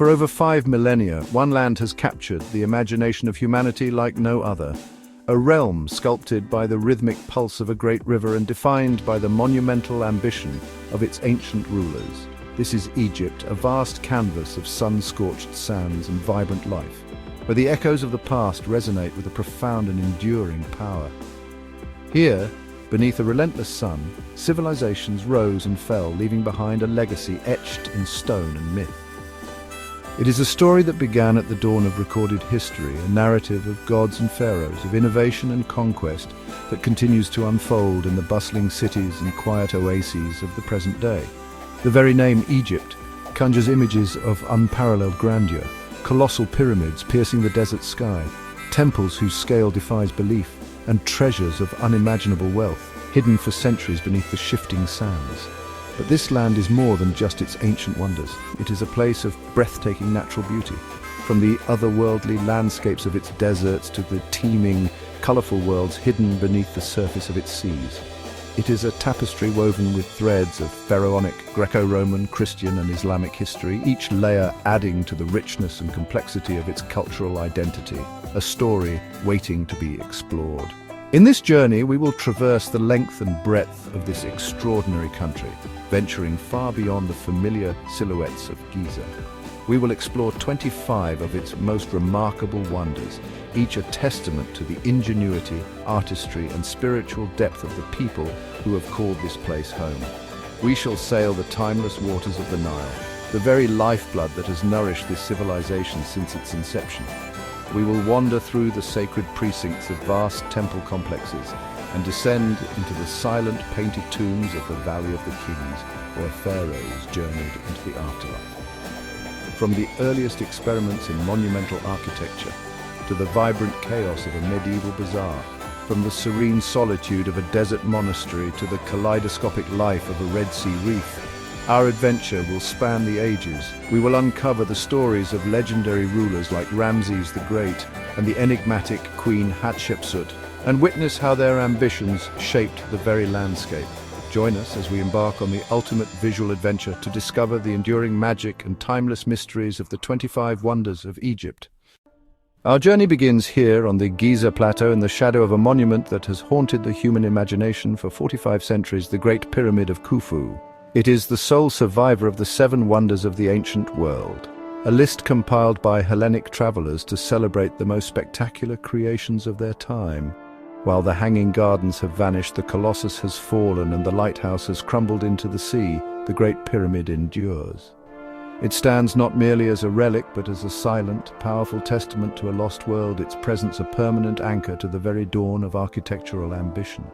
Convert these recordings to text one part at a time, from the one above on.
For over 5 millennia, one land has captured the imagination of humanity like no other. A realm sculpted by the rhythmic pulse of a great river and defined by the monumental ambition of its ancient rulers. This is Egypt, a vast canvas of sun-scorched sands and vibrant life, where the echoes of the past resonate with a profound and enduring power. Here, beneath a relentless sun, civilizations rose and fell, leaving behind a legacy etched in stone and myth. It is a story that began at the dawn of recorded history, a narrative of gods and pharaohs, of innovation and conquest that continues to unfold in the bustling cities and quiet oases of the present day. The very name Egypt conjures images of unparalleled grandeur, colossal pyramids piercing the desert sky, temples whose scale defies belief, and treasures of unimaginable wealth, hidden for centuries beneath the shifting sands. But this land is more than just its ancient wonders. It is a place of breathtaking natural beauty. From the otherworldly landscapes of its deserts to the teeming, colorful worlds hidden beneath the surface of its seas. It is a tapestry woven with threads of pharaonic, Greco-Roman, Christian and Islamic history, each layer adding to the richness and complexity of its cultural identity, a story waiting to be explored. In this journey, we will traverse the length and breadth of this extraordinary country, venturing far beyond the familiar silhouettes of Giza. We will explore 25 of its most remarkable wonders, each a testament to the ingenuity, artistry, and spiritual depth of the people who have called this place home. We shall sail the timeless waters of the Nile, the very lifeblood that has nourished this civilization since its inception. We will wander through the sacred precincts of vast temple complexes and descend into the silent painted tombs of the Valley of the Kings, where pharaohs journeyed into the afterlife. From the earliest experiments in monumental architecture to the vibrant chaos of a medieval bazaar, from the serene solitude of a desert monastery to the kaleidoscopic life of a Red Sea reef, our adventure will span the ages. We will uncover the stories of legendary rulers like Ramses the Great and the enigmatic Queen Hatshepsut, and witness how their ambitions shaped the very landscape. Join us as we embark on the ultimate visual adventure to discover the enduring magic and timeless mysteries of the 25 wonders of Egypt. Our journey begins here on the Giza plateau in the shadow of a monument that has haunted the human imagination for 45 centuries, the Great Pyramid of Khufu. It is the sole survivor of the 7 wonders of the ancient world, a list compiled by Hellenic travelers to celebrate the most spectacular creations of their time. While the hanging gardens have vanished, the Colossus has fallen, and the lighthouse has crumbled into the sea, the Great Pyramid endures. It stands not merely as a relic, but as a silent, powerful testament to a lost world, its presence a permanent anchor to the very dawn of architectural ambition.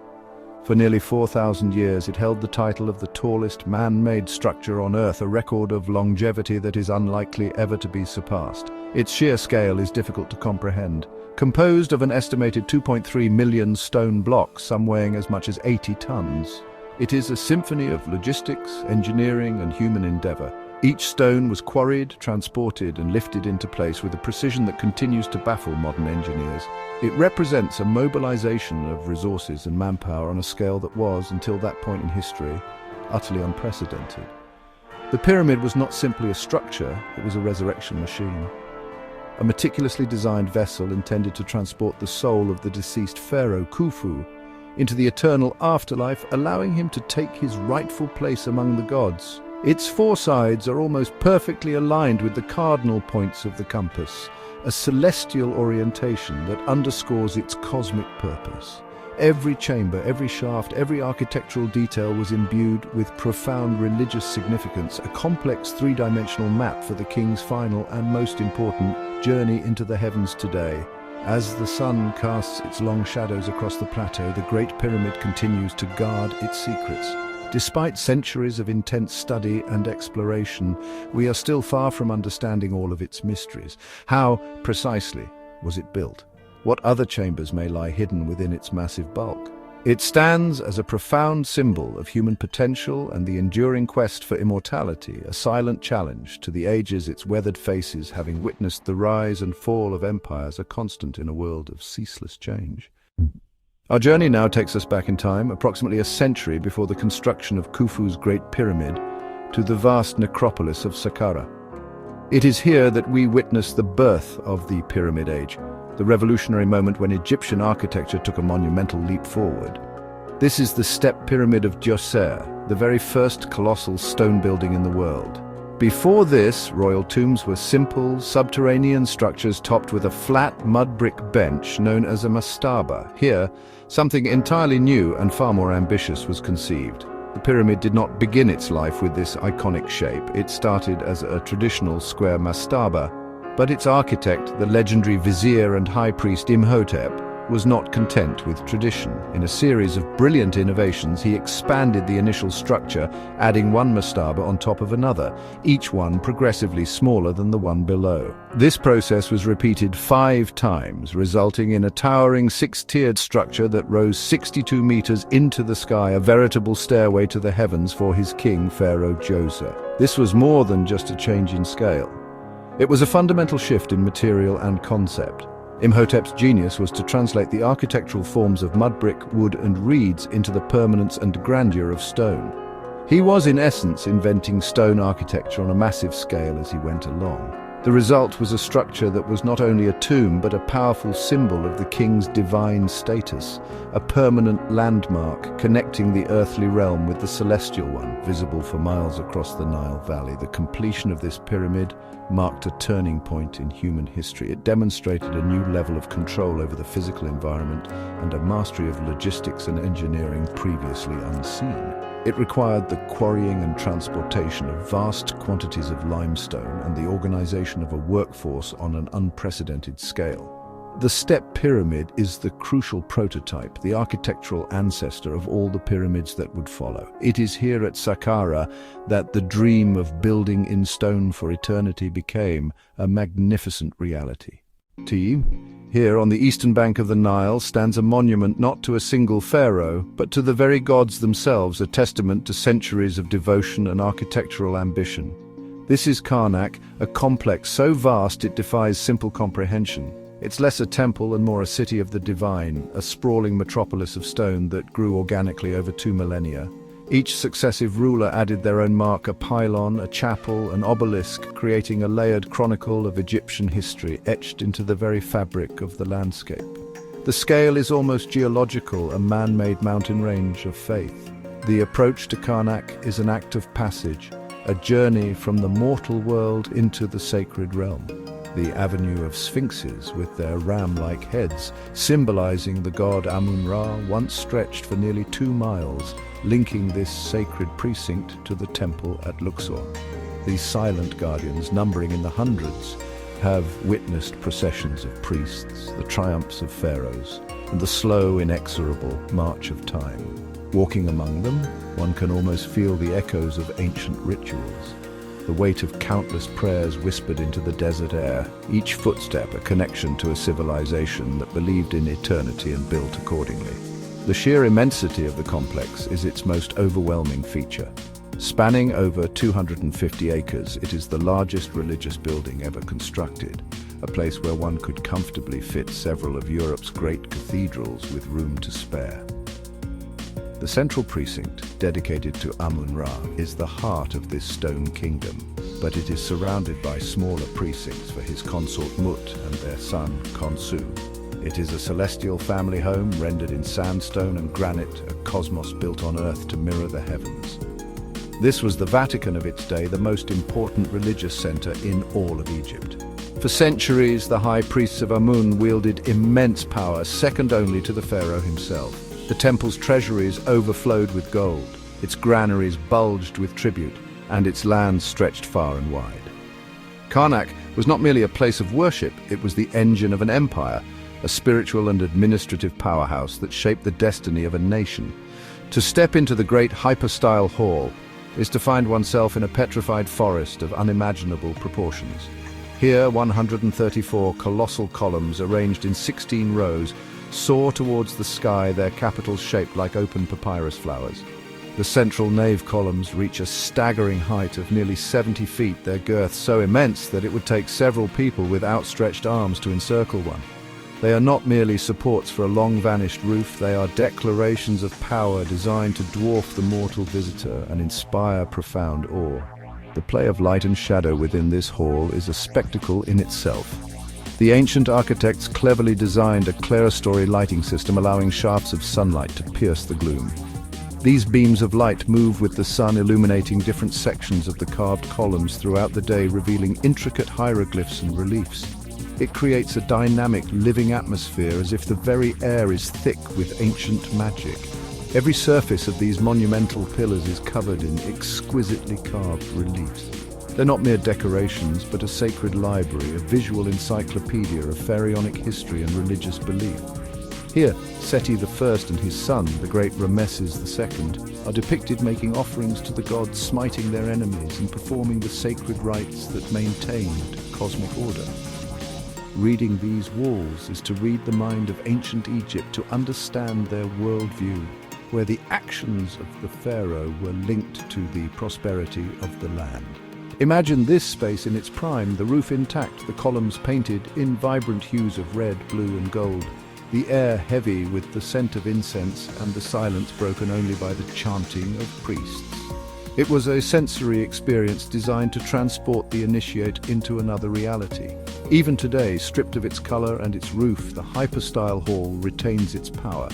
For nearly 4,000 years, it held the title of the tallest man-made structure on Earth, a record of longevity that is unlikely ever to be surpassed. Its sheer scale is difficult to comprehend. Composed of an estimated 2.3 million stone blocks, some weighing as much as 80 tons, it is a symphony of logistics, engineering, and human endeavor. Each stone was quarried, transported, and lifted into place with a precision that continues to baffle modern engineers. It represents a mobilization of resources and manpower on a scale that was, until that point in history, utterly unprecedented. The pyramid was not simply a structure, it was a resurrection machine. A meticulously designed vessel intended to transport the soul of the deceased pharaoh Khufu into the eternal afterlife, allowing him to take his rightful place among the gods. Its 4 sides are almost perfectly aligned with the cardinal points of the compass, a celestial orientation that underscores its cosmic purpose. Every chamber, every shaft, every architectural detail was imbued with profound religious significance, a complex 3-dimensional map for the king's final and most important journey into the heavens today. As the sun casts its long shadows across the plateau, the Great Pyramid continues to guard its secrets. Despite centuries of intense study and exploration, we are still far from understanding all of its mysteries. How, precisely, was it built? What other chambers may lie hidden within its massive bulk? It stands as a profound symbol of human potential and the enduring quest for immortality, a silent challenge to the ages, its weathered faces having witnessed the rise and fall of empires, a constant in a world of ceaseless change. Our journey now takes us back in time, approximately a century before the construction of Khufu's Great Pyramid, to the vast necropolis of Saqqara. It is here that we witness the birth of the Pyramid Age, the revolutionary moment when Egyptian architecture took a monumental leap forward. This is the Step Pyramid of Djoser, the very first colossal stone building in the world. Before this, royal tombs were simple, subterranean structures topped with a flat mud brick bench known as a mastaba. Here, something entirely new and far more ambitious was conceived. The pyramid did not begin its life with this iconic shape. It started as a traditional square mastaba, but its architect, the legendary vizier and high priest Imhotep, was not content with tradition. In a series of brilliant innovations, he expanded the initial structure, adding one mastaba on top of another, each one progressively smaller than the one below. This process was repeated 5 times, resulting in a towering 6-tiered structure that rose 62 meters into the sky, a veritable stairway to the heavens for his king, Pharaoh Djoser. This was more than just a change in scale. It was a fundamental shift in material and concept. Imhotep's genius was to translate the architectural forms of mud brick, wood and reeds into the permanence and grandeur of stone. He was in essence inventing stone architecture on a massive scale as he went along. The result was a structure that was not only a tomb but a powerful symbol of the king's divine status, a permanent landmark connecting the earthly realm with the celestial one, visible for miles across the Nile Valley. The completion of this pyramid marked a turning point in human history. It demonstrated a new level of control over the physical environment and a mastery of logistics and engineering previously unseen. It required the quarrying and transportation of vast quantities of limestone and the organization of a workforce on an unprecedented scale. The Step Pyramid is the crucial prototype, the architectural ancestor of all the pyramids that would follow. It is here at Saqqara that the dream of building in stone for eternity became a magnificent reality. Here on the eastern bank of the Nile stands a monument not to a single pharaoh, but to the very gods themselves, a testament to centuries of devotion and architectural ambition. This is Karnak, a complex so vast it defies simple comprehension. It's less a temple and more a city of the divine, a sprawling metropolis of stone that grew organically over 2 millennia. Each successive ruler added their own mark, a pylon, a chapel, an obelisk, creating a layered chronicle of Egyptian history etched into the very fabric of the landscape. The scale is almost geological, a man-made mountain range of faith. The approach to Karnak is an act of passage, a journey from the mortal world into the sacred realm. The avenue of sphinxes with their ram-like heads, symbolizing the god Amun-Ra, once stretched for nearly 2 miles, linking this sacred precinct to the temple at Luxor. These silent guardians, numbering in the hundreds, have witnessed processions of priests, the triumphs of pharaohs, and the slow, inexorable march of time. Walking among them, one can almost feel the echoes of ancient rituals, the weight of countless prayers whispered into the desert air, each footstep a connection to a civilization that believed in eternity and built accordingly. The sheer immensity of the complex is its most overwhelming feature. Spanning over 250 acres, it is the largest religious building ever constructed, a place where one could comfortably fit several of Europe's great cathedrals with room to spare. The central precinct, dedicated to Amun-Ra, is the heart of this stone kingdom, but it is surrounded by smaller precincts for his consort Mut and their son Khonsu. It is a celestial family home rendered in sandstone and granite, a cosmos built on earth to mirror the heavens. This was the Vatican of its day, the most important religious center in all of Egypt. For centuries, the high priests of Amun wielded immense power, second only to the pharaoh himself. The temple's treasuries overflowed with gold, its granaries bulged with tribute, and its lands stretched far and wide. Karnak was not merely a place of worship, it was the engine of an empire, a spiritual and administrative powerhouse that shaped the destiny of a nation. To step into the great hypostyle hall is to find oneself in a petrified forest of unimaginable proportions. Here, 134 colossal columns arranged in 16 rows soar towards the sky, their capitals shaped like open papyrus flowers. The central nave columns reach a staggering height of nearly 70 feet, their girth so immense that it would take several people with outstretched arms to encircle one. They are not merely supports for a long-vanished roof, they are declarations of power designed to dwarf the mortal visitor and inspire profound awe. The play of light and shadow within this hall is a spectacle in itself. The ancient architects cleverly designed a clerestory lighting system allowing shafts of sunlight to pierce the gloom. These beams of light move with the sun, illuminating different sections of the carved columns throughout the day, revealing intricate hieroglyphs and reliefs. It creates a dynamic, living atmosphere as if the very air is thick with ancient magic. Every surface of these monumental pillars is covered in exquisitely carved reliefs. They're not mere decorations, but a sacred library, a visual encyclopedia of pharaonic history and religious belief. Here, Seti I and his son, the great Rameses II, are depicted making offerings to the gods, smiting their enemies and performing the sacred rites that maintained cosmic order. Reading these walls is to read the mind of ancient Egypt, to understand their worldview, where the actions of the pharaoh were linked to the prosperity of the land. Imagine this space in its prime, the roof intact, the columns painted in vibrant hues of red, blue and gold, the air heavy with the scent of incense and the silence broken only by the chanting of priests. It was a sensory experience designed to transport the initiate into another reality. Even today, stripped of its color and its roof, the hyper-style hall retains its power.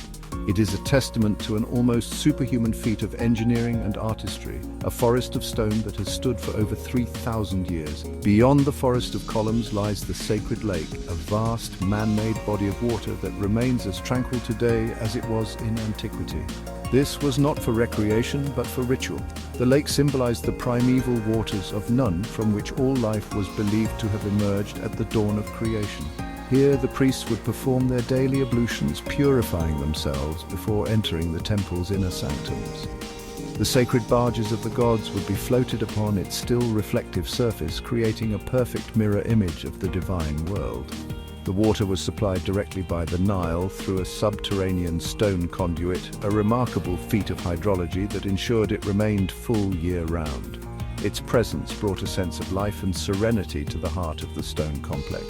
It is a testament to an almost superhuman feat of engineering and artistry, a forest of stone that has stood for over 3,000 years. Beyond the forest of columns lies the sacred lake, a vast man-made body of water that remains as tranquil today as it was in antiquity. This was not for recreation, but for ritual. The lake symbolized the primeval waters of Nun, from which all life was believed to have emerged at the dawn of creation. Here the priests would perform their daily ablutions, purifying themselves before entering the temple's inner sanctums. The sacred barges of the gods would be floated upon its still reflective surface, creating a perfect mirror image of the divine world. The water was supplied directly by the Nile through a subterranean stone conduit, a remarkable feat of hydrology that ensured it remained full year-round. Its presence brought a sense of life and serenity to the heart of the stone complex.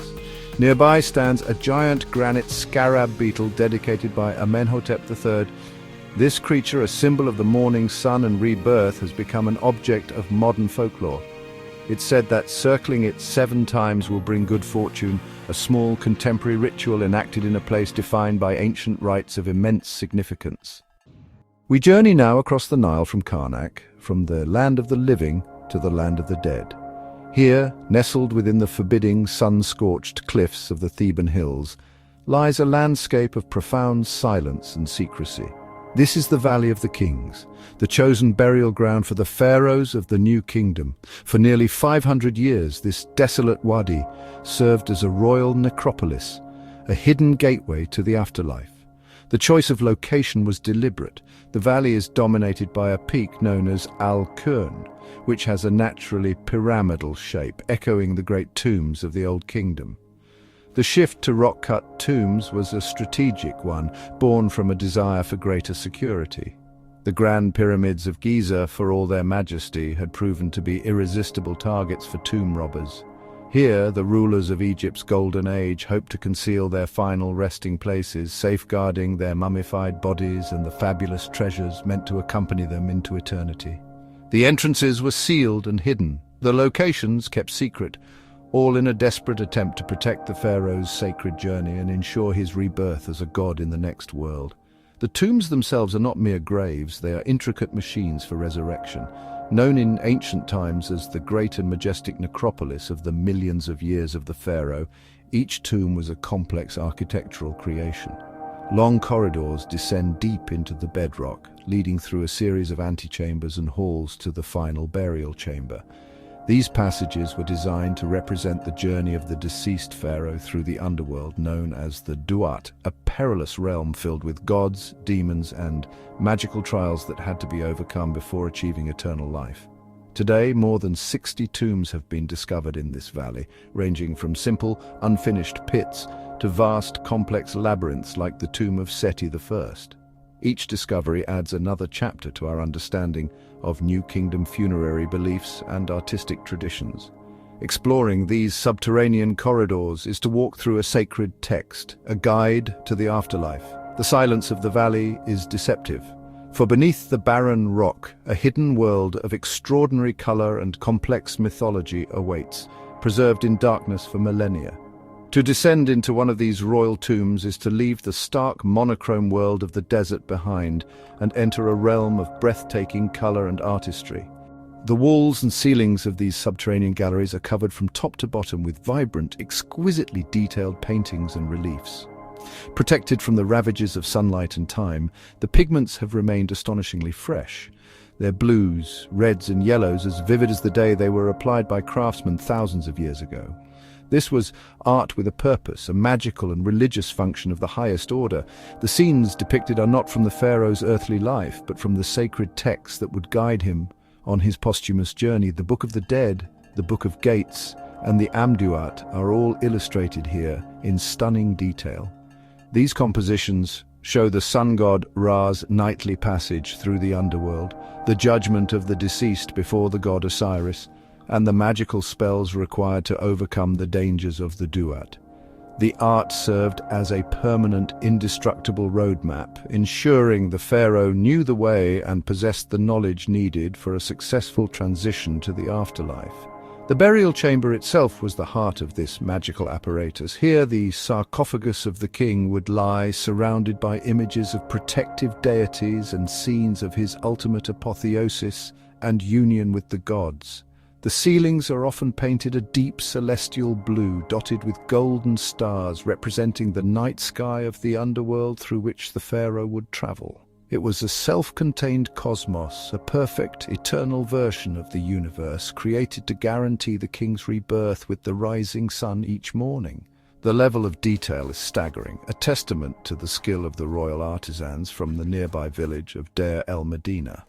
Nearby stands a giant granite scarab beetle dedicated by Amenhotep III. This creature, a symbol of the morning sun and rebirth, has become an object of modern folklore. It's said that circling it 7 times will bring good fortune, a small contemporary ritual enacted in a place defined by ancient rites of immense significance. We journey now across the Nile from Karnak, from the land of the living to the land of the dead. Here, nestled within the forbidding, sun-scorched cliffs of the Theban hills, lies a landscape of profound silence and secrecy. This is the Valley of the Kings, the chosen burial ground for the pharaohs of the New Kingdom. For nearly 500 years, this desolate wadi served as a royal necropolis, a hidden gateway to the afterlife. The choice of location was deliberate. The valley is dominated by a peak known as Al-Azhar, which has a naturally pyramidal shape, echoing the great tombs of the Old Kingdom. The shift to rock-cut tombs was a strategic one, born from a desire for greater security. The grand pyramids of Giza, for all their majesty, had proven to be irresistible targets for tomb robbers. Here, the rulers of Egypt's golden age hoped to conceal their final resting places, safeguarding their mummified bodies and the fabulous treasures meant to accompany them into eternity. The entrances were sealed and hidden, the locations kept secret, all in a desperate attempt to protect the pharaoh's sacred journey and ensure his rebirth as a god in the next world. The tombs themselves are not mere graves, they are intricate machines for resurrection. Known in ancient times as the great and majestic necropolis of the millions of years of the pharaoh, each tomb was a complex architectural creation. Long corridors descend deep into the bedrock, leading through a series of antechambers and halls to the final burial chamber. These passages were designed to represent the journey of the deceased pharaoh through the underworld known as the Duat, a perilous realm filled with gods, demons, and magical trials that had to be overcome before achieving eternal life. Today, more than 60 tombs have been discovered in this valley, ranging from simple, unfinished pits to vast, complex labyrinths like the tomb of Seti I. Each discovery adds another chapter to our understanding of New Kingdom funerary beliefs and artistic traditions. Exploring these subterranean corridors is to walk through a sacred text, a guide to the afterlife. The silence of the valley is deceptive. For beneath the barren rock, a hidden world of extraordinary color and complex mythology awaits, preserved in darkness for millennia. To descend into one of these royal tombs is to leave the stark monochrome world of the desert behind and enter a realm of breathtaking color and artistry. The walls and ceilings of these subterranean galleries are covered from top to bottom with vibrant, exquisitely detailed paintings and reliefs. Protected from the ravages of sunlight and time, the pigments have remained astonishingly fresh. Their blues, reds and yellows as vivid as the day they were applied by craftsmen thousands of years ago. This was art with a purpose, a magical and religious function of the highest order. The scenes depicted are not from the pharaoh's earthly life, but from the sacred texts that would guide him on his posthumous journey. The Book of the Dead, the Book of Gates, and the Amduat are all illustrated here in stunning detail. These compositions show the sun god Ra's nightly passage through the underworld, the judgment of the deceased before the god Osiris, and the magical spells required to overcome the dangers of the Duat. The art served as a permanent, indestructible roadmap, ensuring the pharaoh knew the way and possessed the knowledge needed for a successful transition to the afterlife. The burial chamber itself was the heart of this magical apparatus. Here the sarcophagus of the king would lie, surrounded by images of protective deities and scenes of his ultimate apotheosis and union with the gods. The ceilings are often painted a deep celestial blue, dotted with golden stars representing the night sky of the underworld through which the pharaoh would travel. It was a self-contained cosmos, a perfect, eternal version of the universe, created to guarantee the king's rebirth with the rising sun each morning. The level of detail is staggering, a testament to the skill of the royal artisans from the nearby village of Deir el-Medina.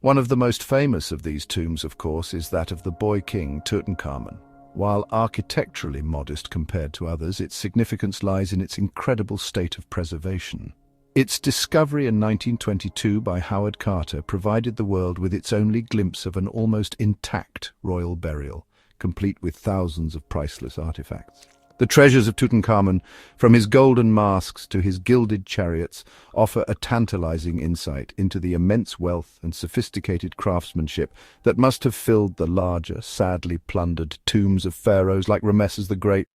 One of the most famous of these tombs, of course, is that of the boy king Tutankhamun. While architecturally modest compared to others, its significance lies in its incredible state of preservation. Its discovery in 1922 by Howard Carter provided the world with its only glimpse of an almost intact royal burial, complete with thousands of priceless artifacts. The treasures of Tutankhamun, from his golden masks to his gilded chariots, offer a tantalizing insight into the immense wealth and sophisticated craftsmanship that must have filled the larger, sadly plundered tombs of pharaohs like Ramesses the Great.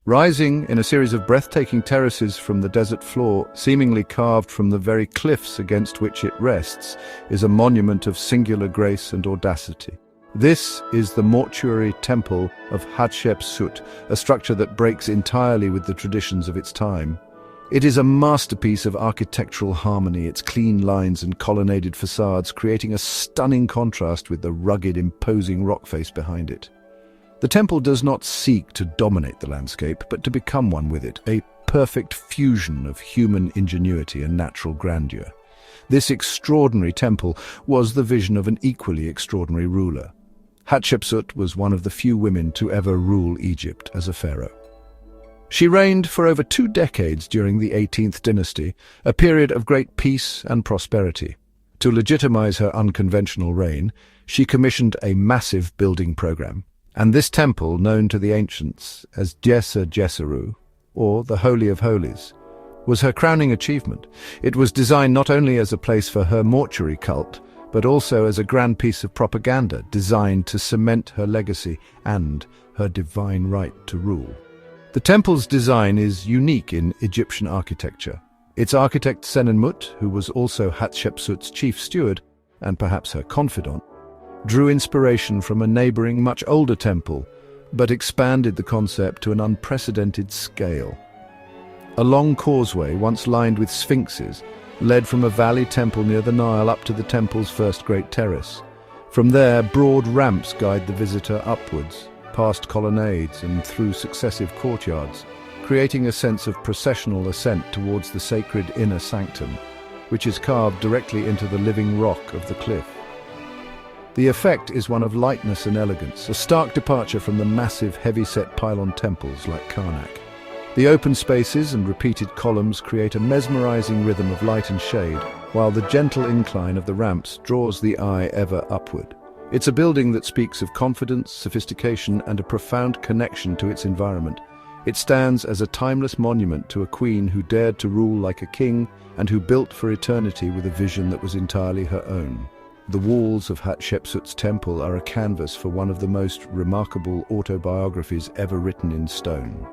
Rising in a series of breathtaking terraces from the desert floor, seemingly carved from the very cliffs against which it rests, is a monument of singular grace and audacity. This is the mortuary temple of Hatshepsut, a structure that breaks entirely with the traditions of its time. It is a masterpiece of architectural harmony, its clean lines and colonnaded facades creating a stunning contrast with the rugged, imposing rock face behind it. The temple does not seek to dominate the landscape, but to become one with it, a perfect fusion of human ingenuity and natural grandeur. This extraordinary temple was the vision of an equally extraordinary ruler. Hatshepsut was one of the few women to ever rule Egypt as a pharaoh. She reigned for over 2 decades during the 18th dynasty, a period of great peace and prosperity. To legitimize her unconventional reign, she commissioned a massive building program, and this temple, known to the ancients as Djeser, or the Holy of Holies, was her crowning achievement. It was designed not only as a place for her mortuary cult, but also as a grand piece of propaganda designed to cement her legacy and her divine right to rule. The temple's design is unique in Egyptian architecture. Its architect Senenmut, who was also Hatshepsut's chief steward, and perhaps her confidant, drew inspiration from a neighboring, much older temple, but expanded the concept to an unprecedented scale. A long causeway, once lined with sphinxes, led from a valley temple near the Nile up to the temple's first great terrace. From there, broad ramps guide the visitor upwards, past colonnades and through successive courtyards, creating a sense of processional ascent towards the sacred inner sanctum, which is carved directly into the living rock of the cliff. The effect is one of lightness and elegance, a stark departure from the massive, heavy-set pylon temples like Karnak. The open spaces and repeated columns create a mesmerizing rhythm of light and shade, while the gentle incline of the ramps draws the eye ever upward. It's a building that speaks of confidence, sophistication, and a profound connection to its environment. It stands as a timeless monument to a queen who dared to rule like a king and who built for eternity with a vision that was entirely her own. The walls of Hatshepsut's temple are a canvas for one of the most remarkable autobiographies ever written in stone.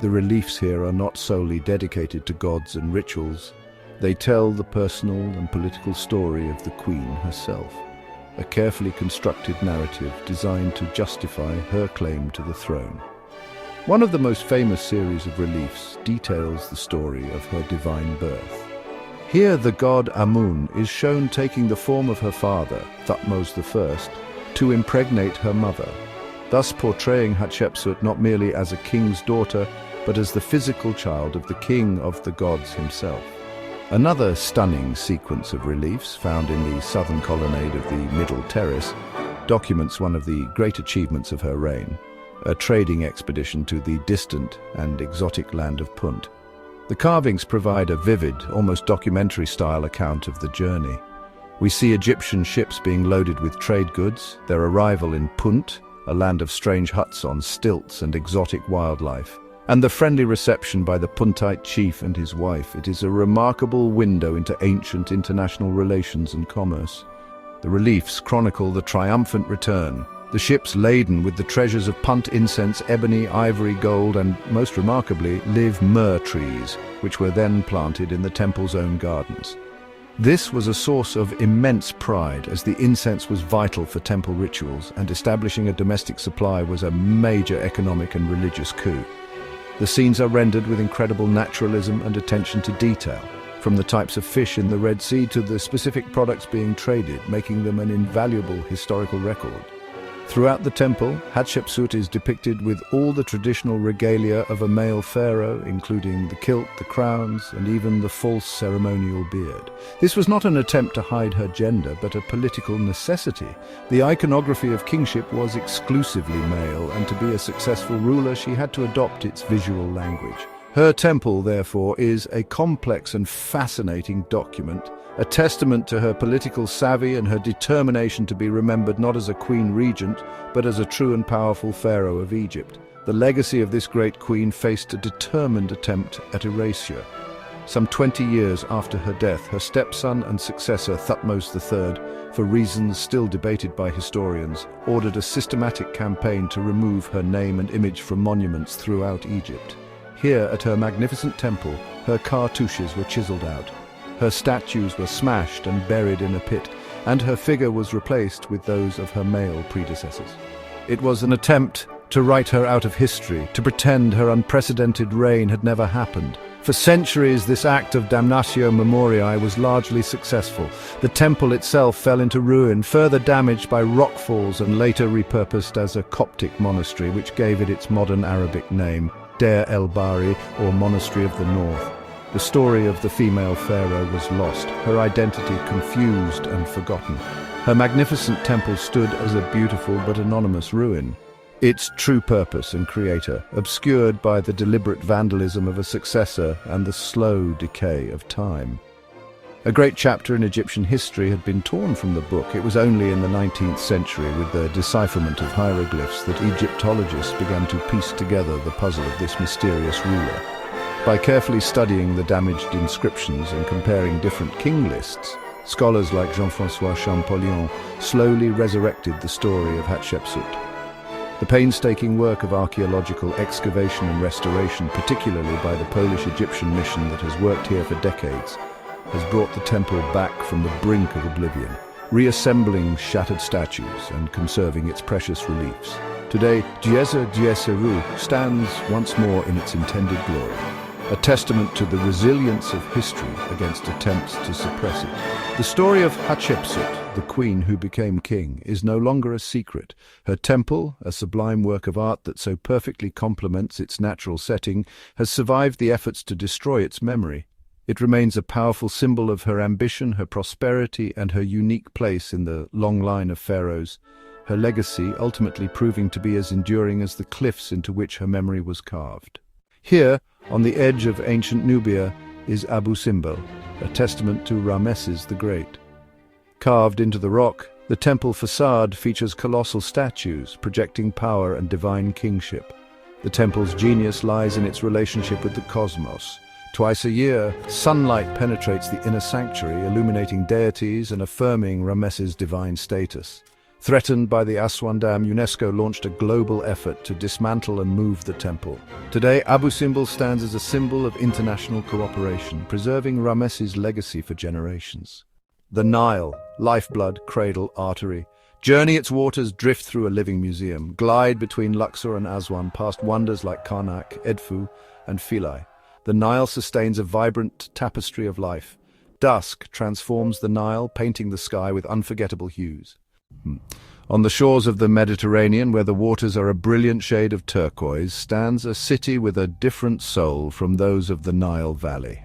The reliefs here are not solely dedicated to gods and rituals. They tell the personal and political story of the queen herself, a carefully constructed narrative designed to justify her claim to the throne. One of the most famous series of reliefs details the story of her divine birth. Here the god Amun is shown taking the form of her father, Thutmose I, to impregnate her mother, thus portraying Hatshepsut not merely as a king's daughter, but as the physical child of the king of the gods himself. Another stunning sequence of reliefs found in the southern colonnade of the Middle Terrace documents one of the great achievements of her reign, a trading expedition to the distant and exotic land of Punt. The carvings provide a vivid, almost documentary-style account of the journey. We see Egyptian ships being loaded with trade goods, their arrival in Punt, a land of strange huts on stilts and exotic wildlife, and the friendly reception by the Puntite chief and his wife. It is a remarkable window into ancient international relations and commerce. The reliefs chronicle the triumphant return, the ships laden with the treasures of Punt incense, ebony, ivory, gold, and, most remarkably, live myrrh trees, which were then planted in the temple's own gardens. This was a source of immense pride, as the incense was vital for temple rituals, and establishing a domestic supply was a major economic and religious coup. The scenes are rendered with incredible naturalism and attention to detail, from the types of fish in the Red Sea to the specific products being traded, making them an invaluable historical record. Throughout the temple, Hatshepsut is depicted with all the traditional regalia of a male pharaoh, including the kilt, the crowns, and even the false ceremonial beard. This was not an attempt to hide her gender, but a political necessity. The iconography of kingship was exclusively male, and to be a successful ruler, she had to adopt its visual language. Her temple, therefore, is a complex and fascinating document, a testament to her political savvy and her determination to be remembered not as a queen regent, but as a true and powerful pharaoh of Egypt. The legacy of this great queen faced a determined attempt at erasure. Some 20 years after her death, her stepson and successor, Thutmose III, for reasons still debated by historians, ordered a systematic campaign to remove her name and image from monuments throughout Egypt. Here, at her magnificent temple, her cartouches were chiseled out. Her statues were smashed and buried in a pit, and her figure was replaced with those of her male predecessors. It was an attempt to write her out of history, to pretend her unprecedented reign had never happened. For centuries, this act of damnatio memoriae was largely successful. The temple itself fell into ruin, further damaged by rockfalls and later repurposed as a Coptic monastery, which gave it its modern Arabic name, Deir el-Bahri, or Monastery of the North. The story of the female pharaoh was lost, her identity confused and forgotten. Her magnificent temple stood as a beautiful but anonymous ruin, its true purpose and creator obscured by the deliberate vandalism of a successor and the slow decay of time. A great chapter in Egyptian history had been torn from the book. It was only in the 19th century, with the decipherment of hieroglyphs, that Egyptologists began to piece together the puzzle of this mysterious ruler. By carefully studying the damaged inscriptions and comparing different king lists, scholars like Jean-François Champollion slowly resurrected the story of Hatshepsut. The painstaking work of archaeological excavation and restoration, particularly by the Polish-Egyptian mission that has worked here for decades, has brought the temple back from the brink of oblivion, reassembling shattered statues and conserving its precious reliefs. Today, Djoser stands once more in its intended glory, a testament to the resilience of history against attempts to suppress it. The story of Hatshepsut, the queen who became king, is no longer a secret. Her temple, a sublime work of art that so perfectly complements its natural setting, has survived the efforts to destroy its memory. It remains a powerful symbol of her ambition, her prosperity, and her unique place in the long line of pharaohs, her legacy ultimately proving to be as enduring as the cliffs into which her memory was carved. Here, on the edge of ancient Nubia, is Abu Simbel, a testament to Rameses the Great. Carved into the rock, the temple facade features colossal statues projecting power and divine kingship. The temple's genius lies in its relationship with the cosmos. Twice a year, sunlight penetrates the inner sanctuary, illuminating deities and affirming Ramesses' divine status. Threatened by the Aswan Dam, UNESCO launched a global effort to dismantle and move the temple. Today, Abu Simbel stands as a symbol of international cooperation, preserving Ramesses' legacy for generations. The Nile, lifeblood, cradle, artery. Journey its waters, drift through a living museum, glide between Luxor and Aswan, past wonders like Karnak, Edfu, and Philae. The Nile sustains a vibrant tapestry of life. Dusk transforms the Nile, painting the sky with unforgettable hues. On the shores of the Mediterranean, where the waters are a brilliant shade of turquoise, stands a city with a different soul from those of the Nile Valley.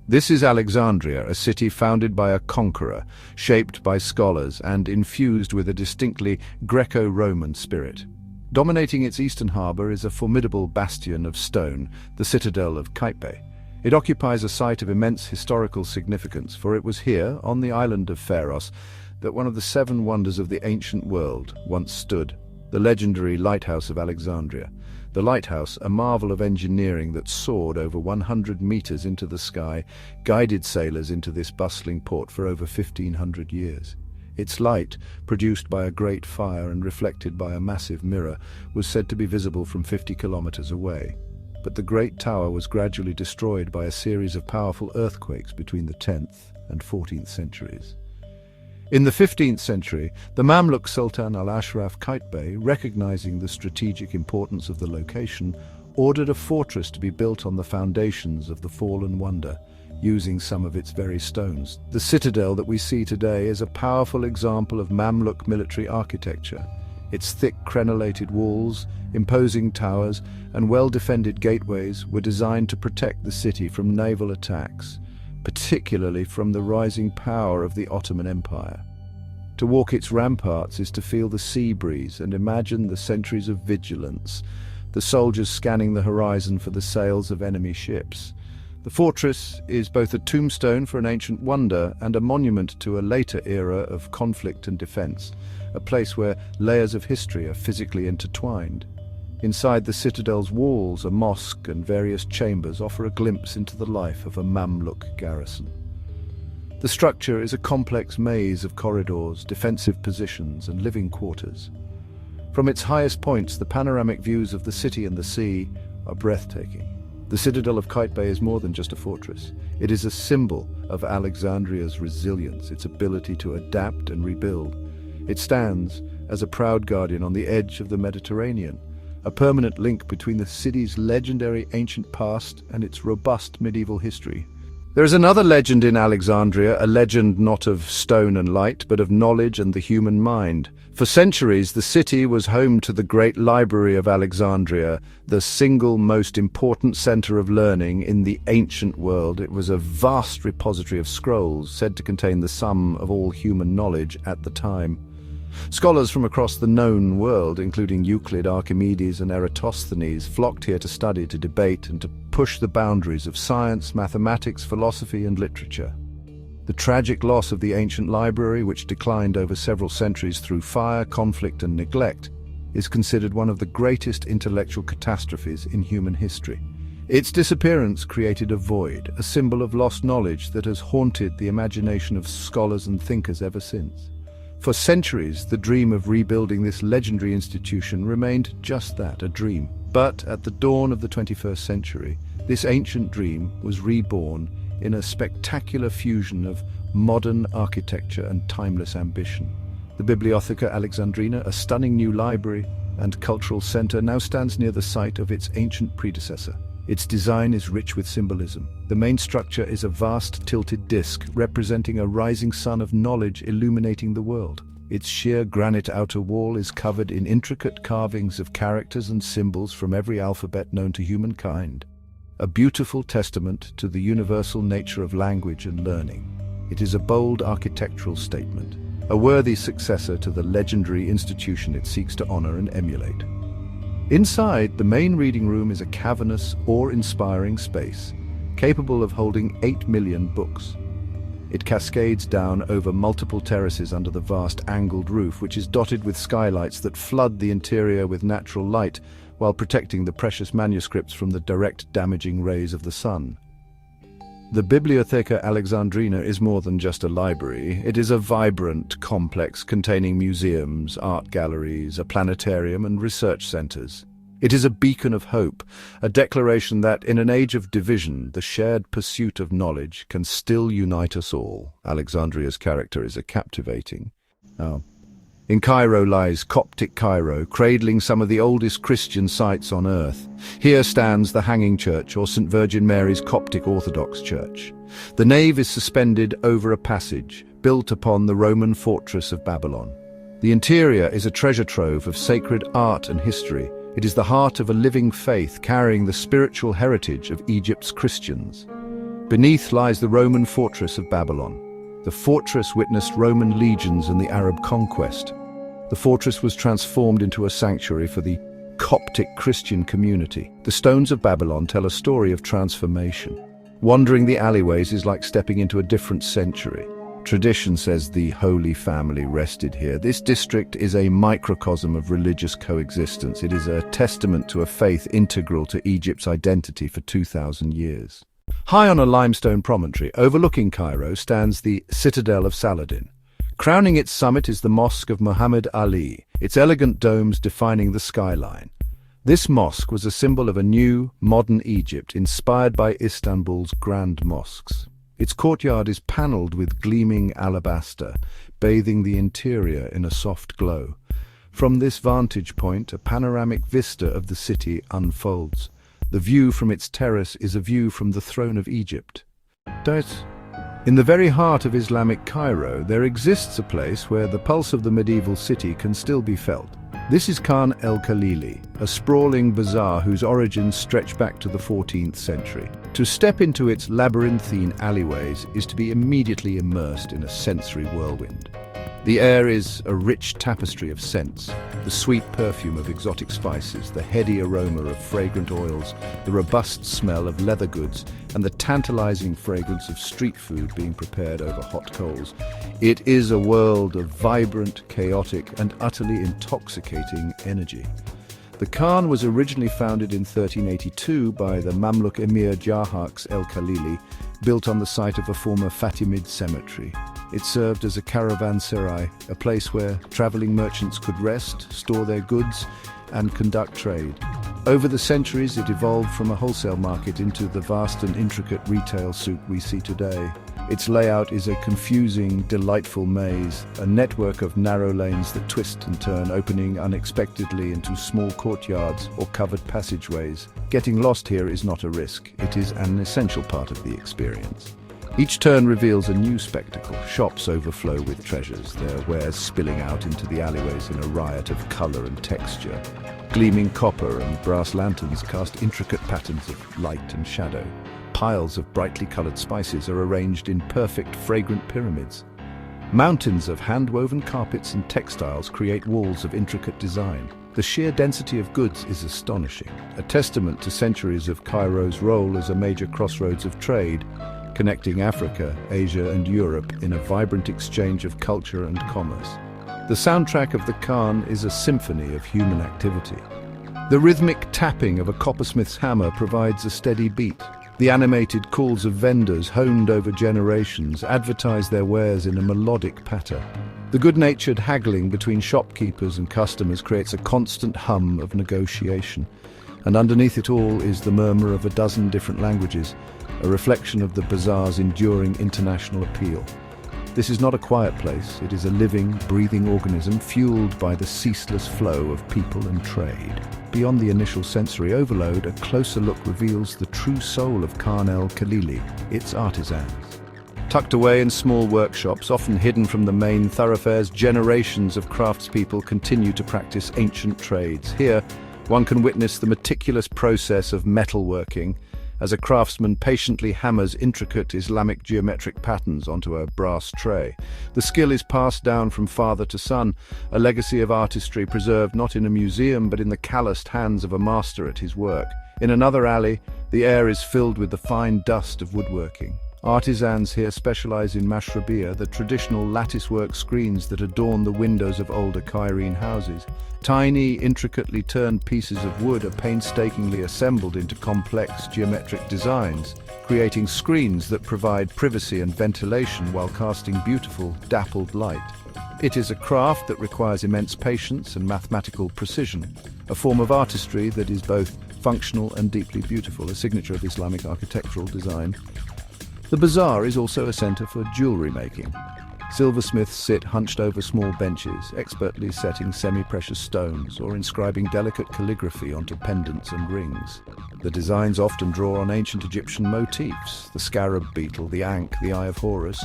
This is Alexandria, a city founded by a conqueror, shaped by scholars, and infused with a distinctly Greco-Roman spirit. Dominating its eastern harbour is a formidable bastion of stone, the Citadel of Kaipe. It occupies a site of immense historical significance, for it was here, on the island of Pharos, that one of the 7 wonders of the ancient world once stood, the legendary Lighthouse of Alexandria. The lighthouse, a marvel of engineering that soared over 100 meters into the sky, guided sailors into this bustling port for over 1,500 years. Its light, produced by a great fire and reflected by a massive mirror, was said to be visible from 50 kilometers away. But the great tower was gradually destroyed by a series of powerful earthquakes between the 10th and 14th centuries. In the 15th century, the Mamluk Sultan Al-Ashraf Qaitbay, recognizing the strategic importance of the location, ordered a fortress to be built on the foundations of the fallen wonder, using some of its very stones. The citadel that we see today is a powerful example of Mamluk military architecture. Its thick crenellated walls, imposing towers, and well-defended gateways were designed to protect the city from naval attacks, particularly from the rising power of the Ottoman Empire. To walk its ramparts is to feel the sea breeze and imagine the centuries of vigilance, the soldiers scanning the horizon for the sails of enemy ships. The fortress is both a tombstone for an ancient wonder and a monument to a later era of conflict and defense, a place where layers of history are physically intertwined. Inside the citadel's walls, a mosque and various chambers offer a glimpse into the life of a Mamluk garrison. The structure is a complex maze of corridors, defensive positions, and living quarters. From its highest points, the panoramic views of the city and the sea are breathtaking. The Citadel of Qaitbay is more than just a fortress. It is a symbol of Alexandria's resilience, its ability to adapt and rebuild. It stands as a proud guardian on the edge of the Mediterranean, a permanent link between the city's legendary ancient past and its robust medieval history. There is another legend in Alexandria, a legend not of stone and light, but of knowledge and the human mind. For centuries, the city was home to the great library of Alexandria, the single most important center of learning in the ancient world. It was a vast repository of scrolls, said to contain the sum of all human knowledge at the time. Scholars from across the known world, including Euclid, Archimedes, and Eratosthenes, flocked here to study, to debate, and to push the boundaries of science, mathematics, philosophy, and literature. The tragic loss of the ancient library, which declined over several centuries through fire, conflict, and neglect, is considered one of the greatest intellectual catastrophes in human history. Its disappearance created a void, a symbol of lost knowledge that has haunted the imagination of scholars and thinkers ever since. For centuries, the dream of rebuilding this legendary institution remained just that, a dream. But at the dawn of the 21st century, this ancient dream was reborn in a spectacular fusion of modern architecture and timeless ambition. The Bibliotheca Alexandrina, a stunning new library and cultural center, now stands near the site of its ancient predecessor. Its design is rich with symbolism. The main structure is a vast tilted disc representing a rising sun of knowledge illuminating the world. Its sheer granite outer wall is covered in intricate carvings of characters and symbols from every alphabet known to humankind, a beautiful testament to the universal nature of language and learning. It is a bold architectural statement, a worthy successor to the legendary institution it seeks to honor and emulate. Inside, the main reading room is a cavernous, awe-inspiring space, capable of holding 8 million books. It cascades down over multiple terraces under the vast angled roof, which is dotted with skylights that flood the interior with natural light while protecting the precious manuscripts from the direct damaging rays of the sun. The Bibliotheca Alexandrina is more than just a library. It is a vibrant complex containing museums, art galleries, a planetarium and research centers. It is a beacon of hope, a declaration that, in an age of division, the shared pursuit of knowledge can still unite us all. Alexandria's character is captivating. In Cairo lies Coptic Cairo, cradling some of the oldest Christian sites on earth. Here stands the Hanging Church, or St. Virgin Mary's Coptic Orthodox Church. The nave is suspended over a passage, built upon the Roman fortress of Babylon. The interior is a treasure trove of sacred art and history. It is the heart of a living faith carrying the spiritual heritage of Egypt's Christians. Beneath lies the Roman fortress of Babylon. The fortress witnessed Roman legions and the Arab conquest. The fortress was transformed into a sanctuary for the Coptic Christian community. The stones of Babylon tell a story of transformation. Wandering the alleyways is like stepping into a different century. Tradition says the Holy Family rested here. This district is a microcosm of religious coexistence. It is a testament to a faith integral to Egypt's identity for 2,000 years. High on a limestone promontory overlooking Cairo stands the Citadel of Saladin. Crowning its summit is the Mosque of Muhammad Ali, its elegant domes defining the skyline. This mosque was a symbol of a new, modern Egypt inspired by Istanbul's grand mosques. Its courtyard is panelled with gleaming alabaster, bathing the interior in a soft glow. From this vantage point, a panoramic vista of the city unfolds. The view from its terrace is a view from the throne of Egypt. In the very heart of Islamic Cairo, there exists a place where the pulse of the medieval city can still be felt. This is Khan el-Khalili, a sprawling bazaar whose origins stretch back to the 14th century. To step into its labyrinthine alleyways is to be immediately immersed in a sensory whirlwind. The air is a rich tapestry of scents, the sweet perfume of exotic spices, the heady aroma of fragrant oils, the robust smell of leather goods, and the tantalizing fragrance of street food being prepared over hot coals. It is a world of vibrant, chaotic, and utterly intoxicating energy. The Khan was originally founded in 1382 by the Mamluk emir Jahaks el-Khalili, built on the site of a former Fatimid cemetery. It served as a caravanserai, a place where traveling merchants could rest, store their goods, and conduct trade. Over the centuries, it evolved from a wholesale market into the vast and intricate retail souk we see today. Its layout is a confusing, delightful maze, a network of narrow lanes that twist and turn, opening unexpectedly into small courtyards or covered passageways. Getting lost here is not a risk. It is an essential part of the experience. Each turn reveals a new spectacle. Shops overflow with treasures, their wares spilling out into the alleyways in a riot of color and texture. Gleaming copper and brass lanterns cast intricate patterns of light and shadow. Piles of brightly colored spices are arranged in perfect, fragrant pyramids. Mountains of hand-woven carpets and textiles create walls of intricate design. The sheer density of goods is astonishing, a testament to centuries of Cairo's role as a major crossroads of trade, connecting Africa, Asia, and Europe in a vibrant exchange of culture and commerce. The soundtrack of the Khan is a symphony of human activity. The rhythmic tapping of a coppersmith's hammer provides a steady beat. The animated calls of vendors, honed over generations, advertise their wares in a melodic patter. The good-natured haggling between shopkeepers and customers creates a constant hum of negotiation. And underneath it all is the murmur of a dozen different languages, a reflection of the bazaar's enduring international appeal. This is not a quiet place. It is a living, breathing organism fueled by the ceaseless flow of people and trade. Beyond the initial sensory overload, a closer look reveals the true soul of Khan el-Khalili, its artisans. Tucked away in small workshops, often hidden from the main thoroughfares, generations of craftspeople continue to practice ancient trades. Here, one can witness the meticulous process of metalworking, as a craftsman patiently hammers intricate Islamic geometric patterns onto a brass tray. The skill is passed down from father to son, a legacy of artistry preserved not in a museum but in the calloused hands of a master at his work. In another alley, the air is filled with the fine dust of woodworking. Artisans here specialize in mashrabiyah, the traditional latticework screens that adorn the windows of older Cairene houses. Tiny, intricately turned pieces of wood are painstakingly assembled into complex geometric designs, creating screens that provide privacy and ventilation while casting beautiful, dappled light. It is a craft that requires immense patience and mathematical precision, a form of artistry that is both functional and deeply beautiful, a signature of Islamic architectural design. The bazaar is also a center for jewelry making. Silversmiths sit hunched over small benches, expertly setting semi-precious stones or inscribing delicate calligraphy onto pendants and rings. The designs often draw on ancient Egyptian motifs, the scarab beetle, the ankh, the eye of Horus,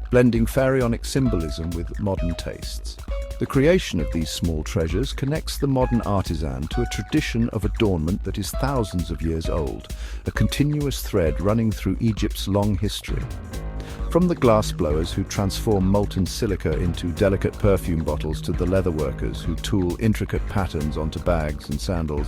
blending pharaonic symbolism with modern tastes. The creation of these small treasures connects the modern artisan to a tradition of adornment that is thousands of years old, a continuous thread running through Egypt's long history. From the glassblowers who transform molten silica into delicate perfume bottles to the leatherworkers who tool intricate patterns onto bags and sandals,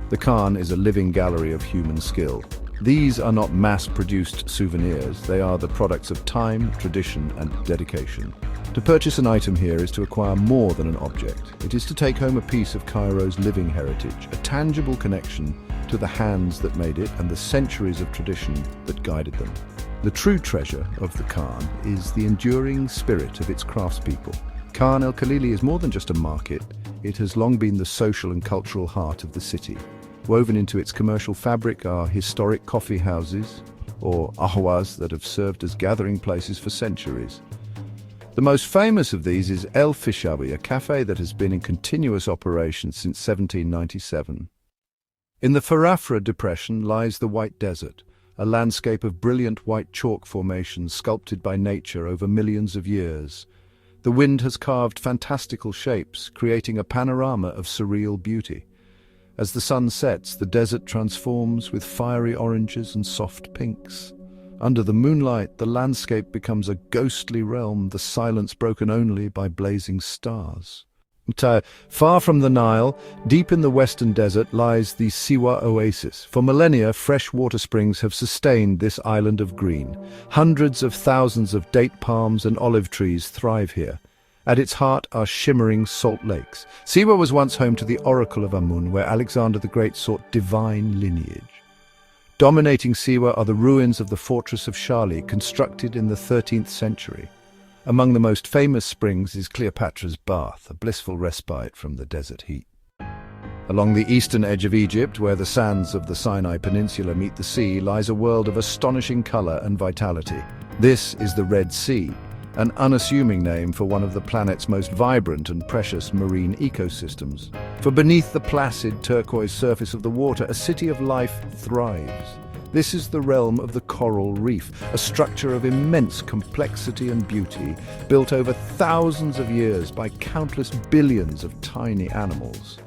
the Khan is a living gallery of human skill. These are not mass-produced souvenirs, they are the products of time, tradition, and dedication. To purchase an item here is to acquire more than an object. It is to take home a piece of Cairo's living heritage, a tangible connection to the hands that made it and the centuries of tradition that guided them. The true treasure of the Khan is the enduring spirit of its craftspeople. Khan el-Khalili is more than just a market. It has long been the social and cultural heart of the city. Woven into its commercial fabric are historic coffee houses, or ahwas, that have served as gathering places for centuries. The most famous of these is El Fishawi, a cafe that has been in continuous operation since 1797. In the Farafra Depression lies the White Desert, a landscape of brilliant white chalk formations sculpted by nature over millions of years. The wind has carved fantastical shapes, creating a panorama of surreal beauty. As the sun sets, the desert transforms with fiery oranges and soft pinks. Under the moonlight, the landscape becomes a ghostly realm, the silence broken only by blazing stars. Far from the Nile, deep in the western desert, lies the Siwa Oasis. For millennia, fresh water springs have sustained this island of green. Hundreds of thousands of date palms and olive trees thrive here. At its heart are shimmering salt lakes. Siwa was once home to the Oracle of Amun, where Alexander the Great sought divine lineage. Dominating Siwa are the ruins of the fortress of Shali, constructed in the 13th century. Among the most famous springs is Cleopatra's Bath, a blissful respite from the desert heat. Along the eastern edge of Egypt, where the sands of the Sinai Peninsula meet the sea, lies a world of astonishing color and vitality. This is the Red Sea, an unassuming name for one of the planet's most vibrant and precious marine ecosystems. For beneath the placid turquoise surface of the water, a city of life thrives. This is the realm of the coral reef, a structure of immense complexity and beauty, built over thousands of years by countless billions of tiny animals.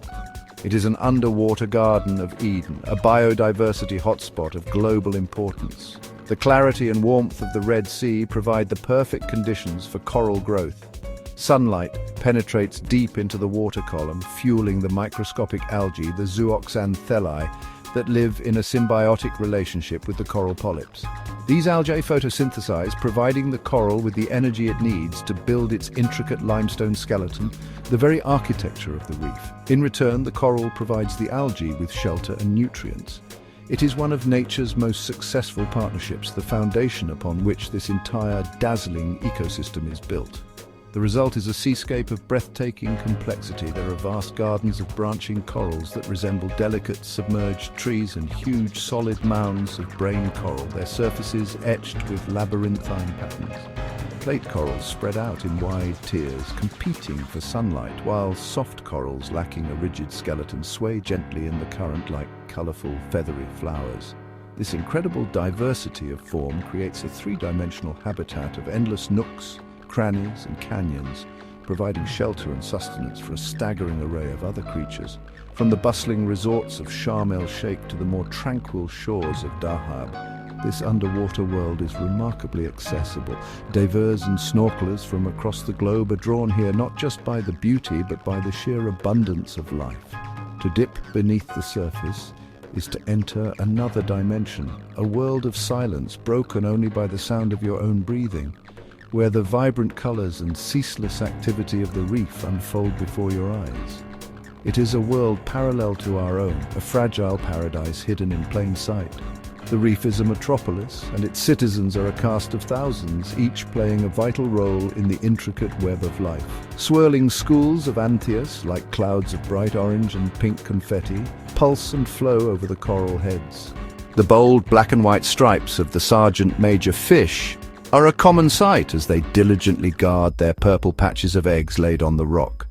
It is an underwater Garden of Eden, a biodiversity hotspot of global importance. The clarity and warmth of the Red Sea provide the perfect conditions for coral growth. Sunlight penetrates deep into the water column, fueling the microscopic algae, the zooxanthellae, that live in a symbiotic relationship with the coral polyps. These algae photosynthesize, providing the coral with the energy it needs to build its intricate limestone skeleton, the very architecture of the reef. In return, the coral provides the algae with shelter and nutrients. It is one of nature's most successful partnerships, the foundation upon which this entire dazzling ecosystem is built. The result is a seascape of breathtaking complexity. There are vast gardens of branching corals that resemble delicate submerged trees and huge solid mounds of brain coral, their surfaces etched with labyrinthine patterns. Plate corals spread out in wide tiers, competing for sunlight, while soft corals lacking a rigid skeleton sway gently in the current like colorful, feathery flowers. This incredible diversity of form creates a three-dimensional habitat of endless nooks, crannies and canyons, providing shelter and sustenance for a staggering array of other creatures. From the bustling resorts of Sharm el-Sheikh to the more tranquil shores of Dahab, this underwater world is remarkably accessible. Divers and snorkelers from across the globe are drawn here not just by the beauty but by the sheer abundance of life. To dip beneath the surface, is to enter another dimension, a world of silence broken only by the sound of your own breathing, where the vibrant colors and ceaseless activity of the reef unfold before your eyes. It is a world parallel to our own, a fragile paradise hidden in plain sight. The reef is a metropolis, and its citizens are a cast of thousands, each playing a vital role in the intricate web of life. Swirling schools of antheus, like clouds of bright orange and pink confetti, pulse and flow over the coral heads. The bold black and white stripes of the sergeant major fish are a common sight as they diligently guard their purple patches of eggs laid on the rock.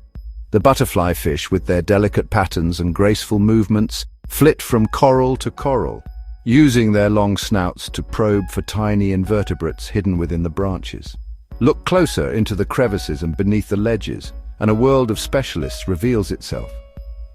The butterfly fish, with their delicate patterns and graceful movements, flit from coral to coral, using their long snouts to probe for tiny invertebrates hidden within the branches. Look closer into the crevices and beneath the ledges, and a world of specialists reveals itself.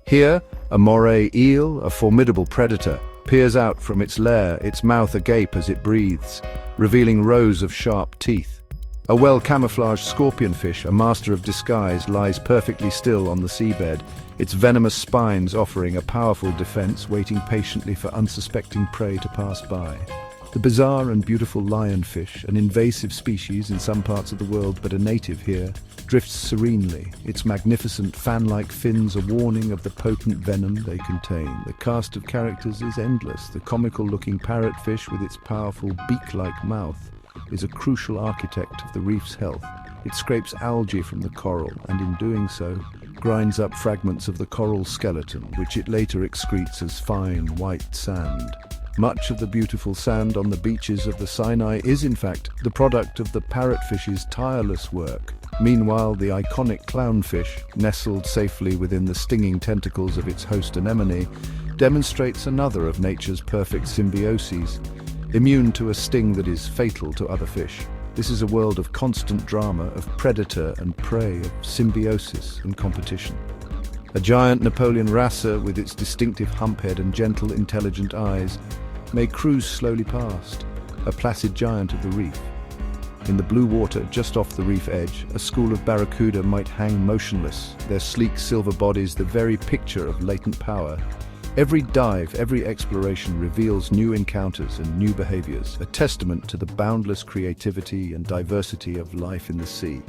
Here, a moray eel, a formidable predator, peers out from its lair, its mouth agape as it breathes, revealing rows of sharp teeth. A well-camouflaged scorpionfish, a master of disguise, lies perfectly still on the seabed, its venomous spines offering a powerful defense, waiting patiently for unsuspecting prey to pass by. The bizarre and beautiful lionfish, an invasive species in some parts of the world but a native here, drifts serenely, its magnificent fan-like fins a warning of the potent venom they contain. The cast of characters is endless. The comical-looking parrotfish with its powerful beak-like mouth is a crucial architect of the reef's health. It scrapes algae from the coral, and in doing so, grinds up fragments of the coral skeleton, which it later excretes as fine, white sand. Much of the beautiful sand on the beaches of the Sinai is, in fact, the product of the parrotfish's tireless work. Meanwhile, the iconic clownfish, nestled safely within the stinging tentacles of its host anemone, demonstrates another of nature's perfect symbioses, immune to a sting that is fatal to other fish. This is a world of constant drama, of predator and prey, of symbiosis and competition. A giant Napoleon wrasser with its distinctive hump head and gentle, intelligent eyes may cruise slowly past, a placid giant of the reef. In the blue water just off the reef edge, a school of barracuda might hang motionless, their sleek silver bodies the very picture of latent power. Every dive, every exploration reveals new encounters and new behaviors, a testament to the boundless creativity and diversity of life in the sea.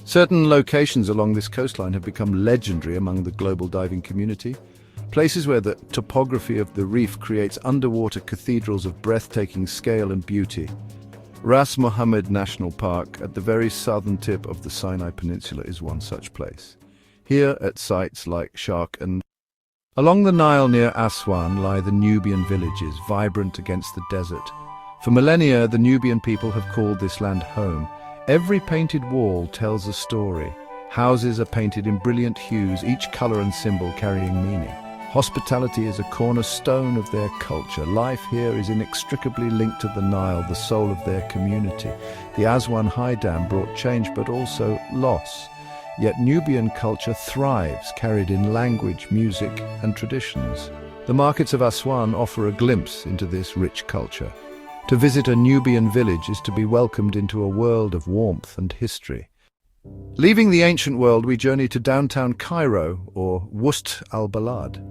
Certain locations along this coastline have become legendary among the global diving community, places where the topography of the reef creates underwater cathedrals of breathtaking scale and beauty. Ras Mohammed National Park, at the very southern tip of the Sinai Peninsula, is one such place. Here, at sites like Sheikh and along the Nile near Aswan lie the Nubian villages, vibrant against the desert. For millennia, the Nubian people have called this land home. Every painted wall tells a story. Houses are painted in brilliant hues, each color and symbol carrying meaning. Hospitality is a cornerstone of their culture. Life here is inextricably linked to the Nile, the soul of their community. The Aswan High Dam brought change but also loss. Yet Nubian culture thrives, carried in language, music, and traditions. The markets of Aswan offer a glimpse into this rich culture. To visit a Nubian village is to be welcomed into a world of warmth and history. Leaving the ancient world, we journey to downtown Cairo, or Wust al-Balad.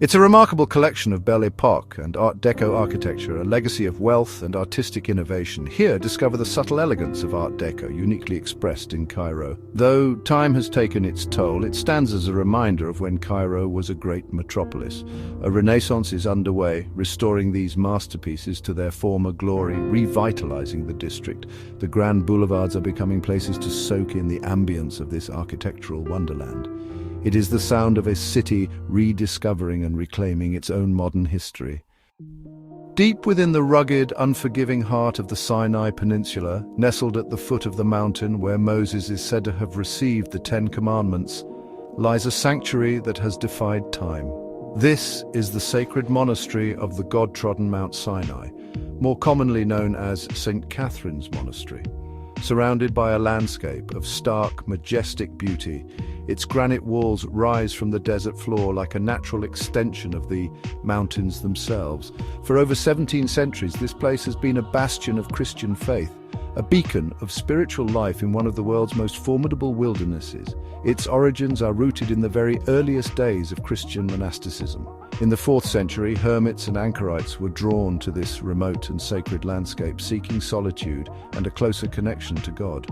It's a remarkable collection of Belle Époque and Art Deco architecture, a legacy of wealth and artistic innovation. Here, discover the subtle elegance of Art Deco, uniquely expressed in Cairo. Though time has taken its toll, it stands as a reminder of when Cairo was a great metropolis. A renaissance is underway, restoring these masterpieces to their former glory, revitalizing the district. The grand boulevards are becoming places to soak in the ambience of this architectural wonderland. It is the sound of a city rediscovering and reclaiming its own modern history. Deep within the rugged, unforgiving heart of the Sinai Peninsula, nestled at the foot of the mountain where Moses is said to have received the Ten Commandments, lies a sanctuary that has defied time. This is the sacred monastery of the god-trodden Mount Sinai, more commonly known as St. Catherine's Monastery. Surrounded by a landscape of stark, majestic beauty, Its granite walls rise from the desert floor like a natural extension of the mountains themselves. For over 17 centuries, this place has been a bastion of Christian faith, a beacon of spiritual life in one of the world's most formidable wildernesses. Its origins are rooted in the very earliest days of Christian monasticism. In the 4th century, hermits and anchorites were drawn to this remote and sacred landscape, seeking solitude and a closer connection to God.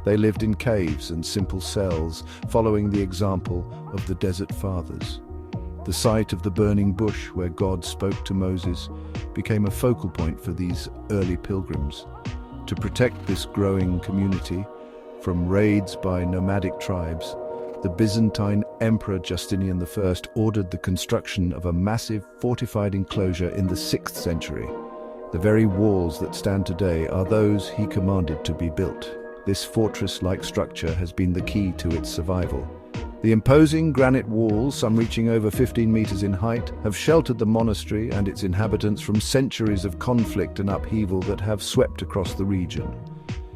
They lived in caves and simple cells, following the example of the Desert Fathers. The site of the burning bush where God spoke to Moses became a focal point for these early pilgrims. To protect this growing community from raids by nomadic tribes, the Byzantine Emperor Justinian I ordered the construction of a massive fortified enclosure in the 6th century. The very walls that stand today are those he commanded to be built. This fortress-like structure has been the key to its survival. The imposing granite walls, some reaching over 15 meters in height, have sheltered the monastery and its inhabitants from centuries of conflict and upheaval that have swept across the region.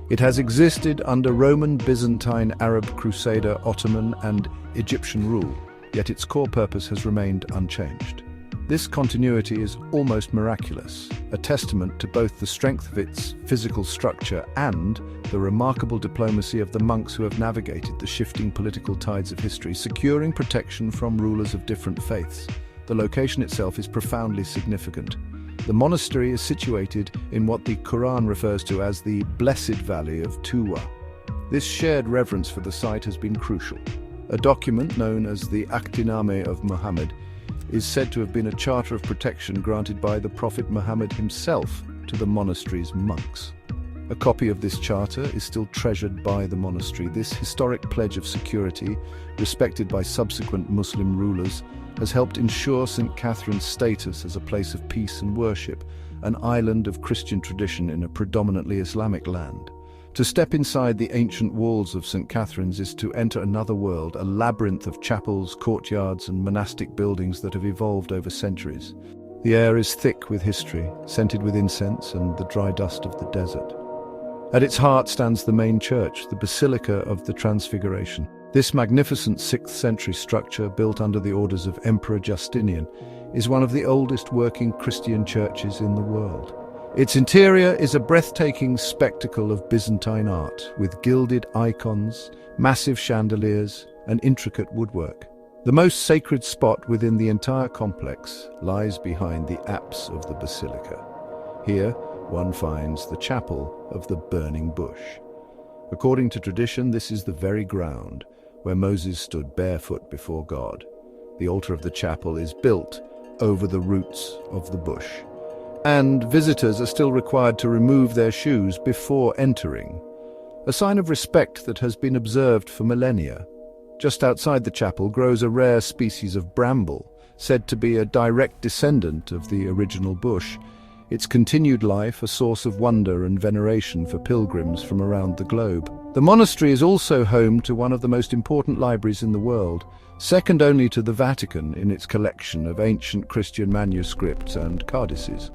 It has existed under Roman, Byzantine, Arab, Crusader, Ottoman, and Egyptian rule, yet its core purpose has remained unchanged. This continuity is almost miraculous, a testament to both the strength of its physical structure and the remarkable diplomacy of the monks who have navigated the shifting political tides of history, securing protection from rulers of different faiths. The location itself is profoundly significant. The monastery is situated in what the Quran refers to as the Blessed Valley of Tuwa. This shared reverence for the site has been crucial. A document known as the Ahdinameh of Muhammad is said to have been a charter of protection granted by the Prophet Muhammad himself to the monastery's monks. A copy of this charter is still treasured by the monastery. This historic pledge of security, respected by subsequent Muslim rulers, has helped ensure St. Catherine's status as a place of peace and worship, an island of Christian tradition in a predominantly Islamic land. To step inside the ancient walls of St. Catherine's is to enter another world, a labyrinth of chapels, courtyards, and monastic buildings that have evolved over centuries. The air is thick with history, scented with incense and the dry dust of the desert. At its heart stands the main church, the Basilica of the Transfiguration. This magnificent 6th century structure, built under the orders of Emperor Justinian, is one of the oldest working Christian churches in the world. Its interior is a breathtaking spectacle of Byzantine art, with gilded icons, massive chandeliers, and intricate woodwork. The most sacred spot within the entire complex lies behind the apse of the basilica. Here, one finds the chapel of the burning bush. According to tradition, this is the very ground where Moses stood barefoot before God. The altar of the chapel is built over the roots of the bush, and visitors are still required to remove their shoes before entering, a sign of respect that has been observed for millennia. Just outside the chapel grows a rare species of bramble, said to be a direct descendant of the original bush, its continued life a source of wonder and veneration for pilgrims from around the globe. The monastery is also home to one of the most important libraries in the world, second only to the Vatican in its collection of ancient Christian manuscripts and codices.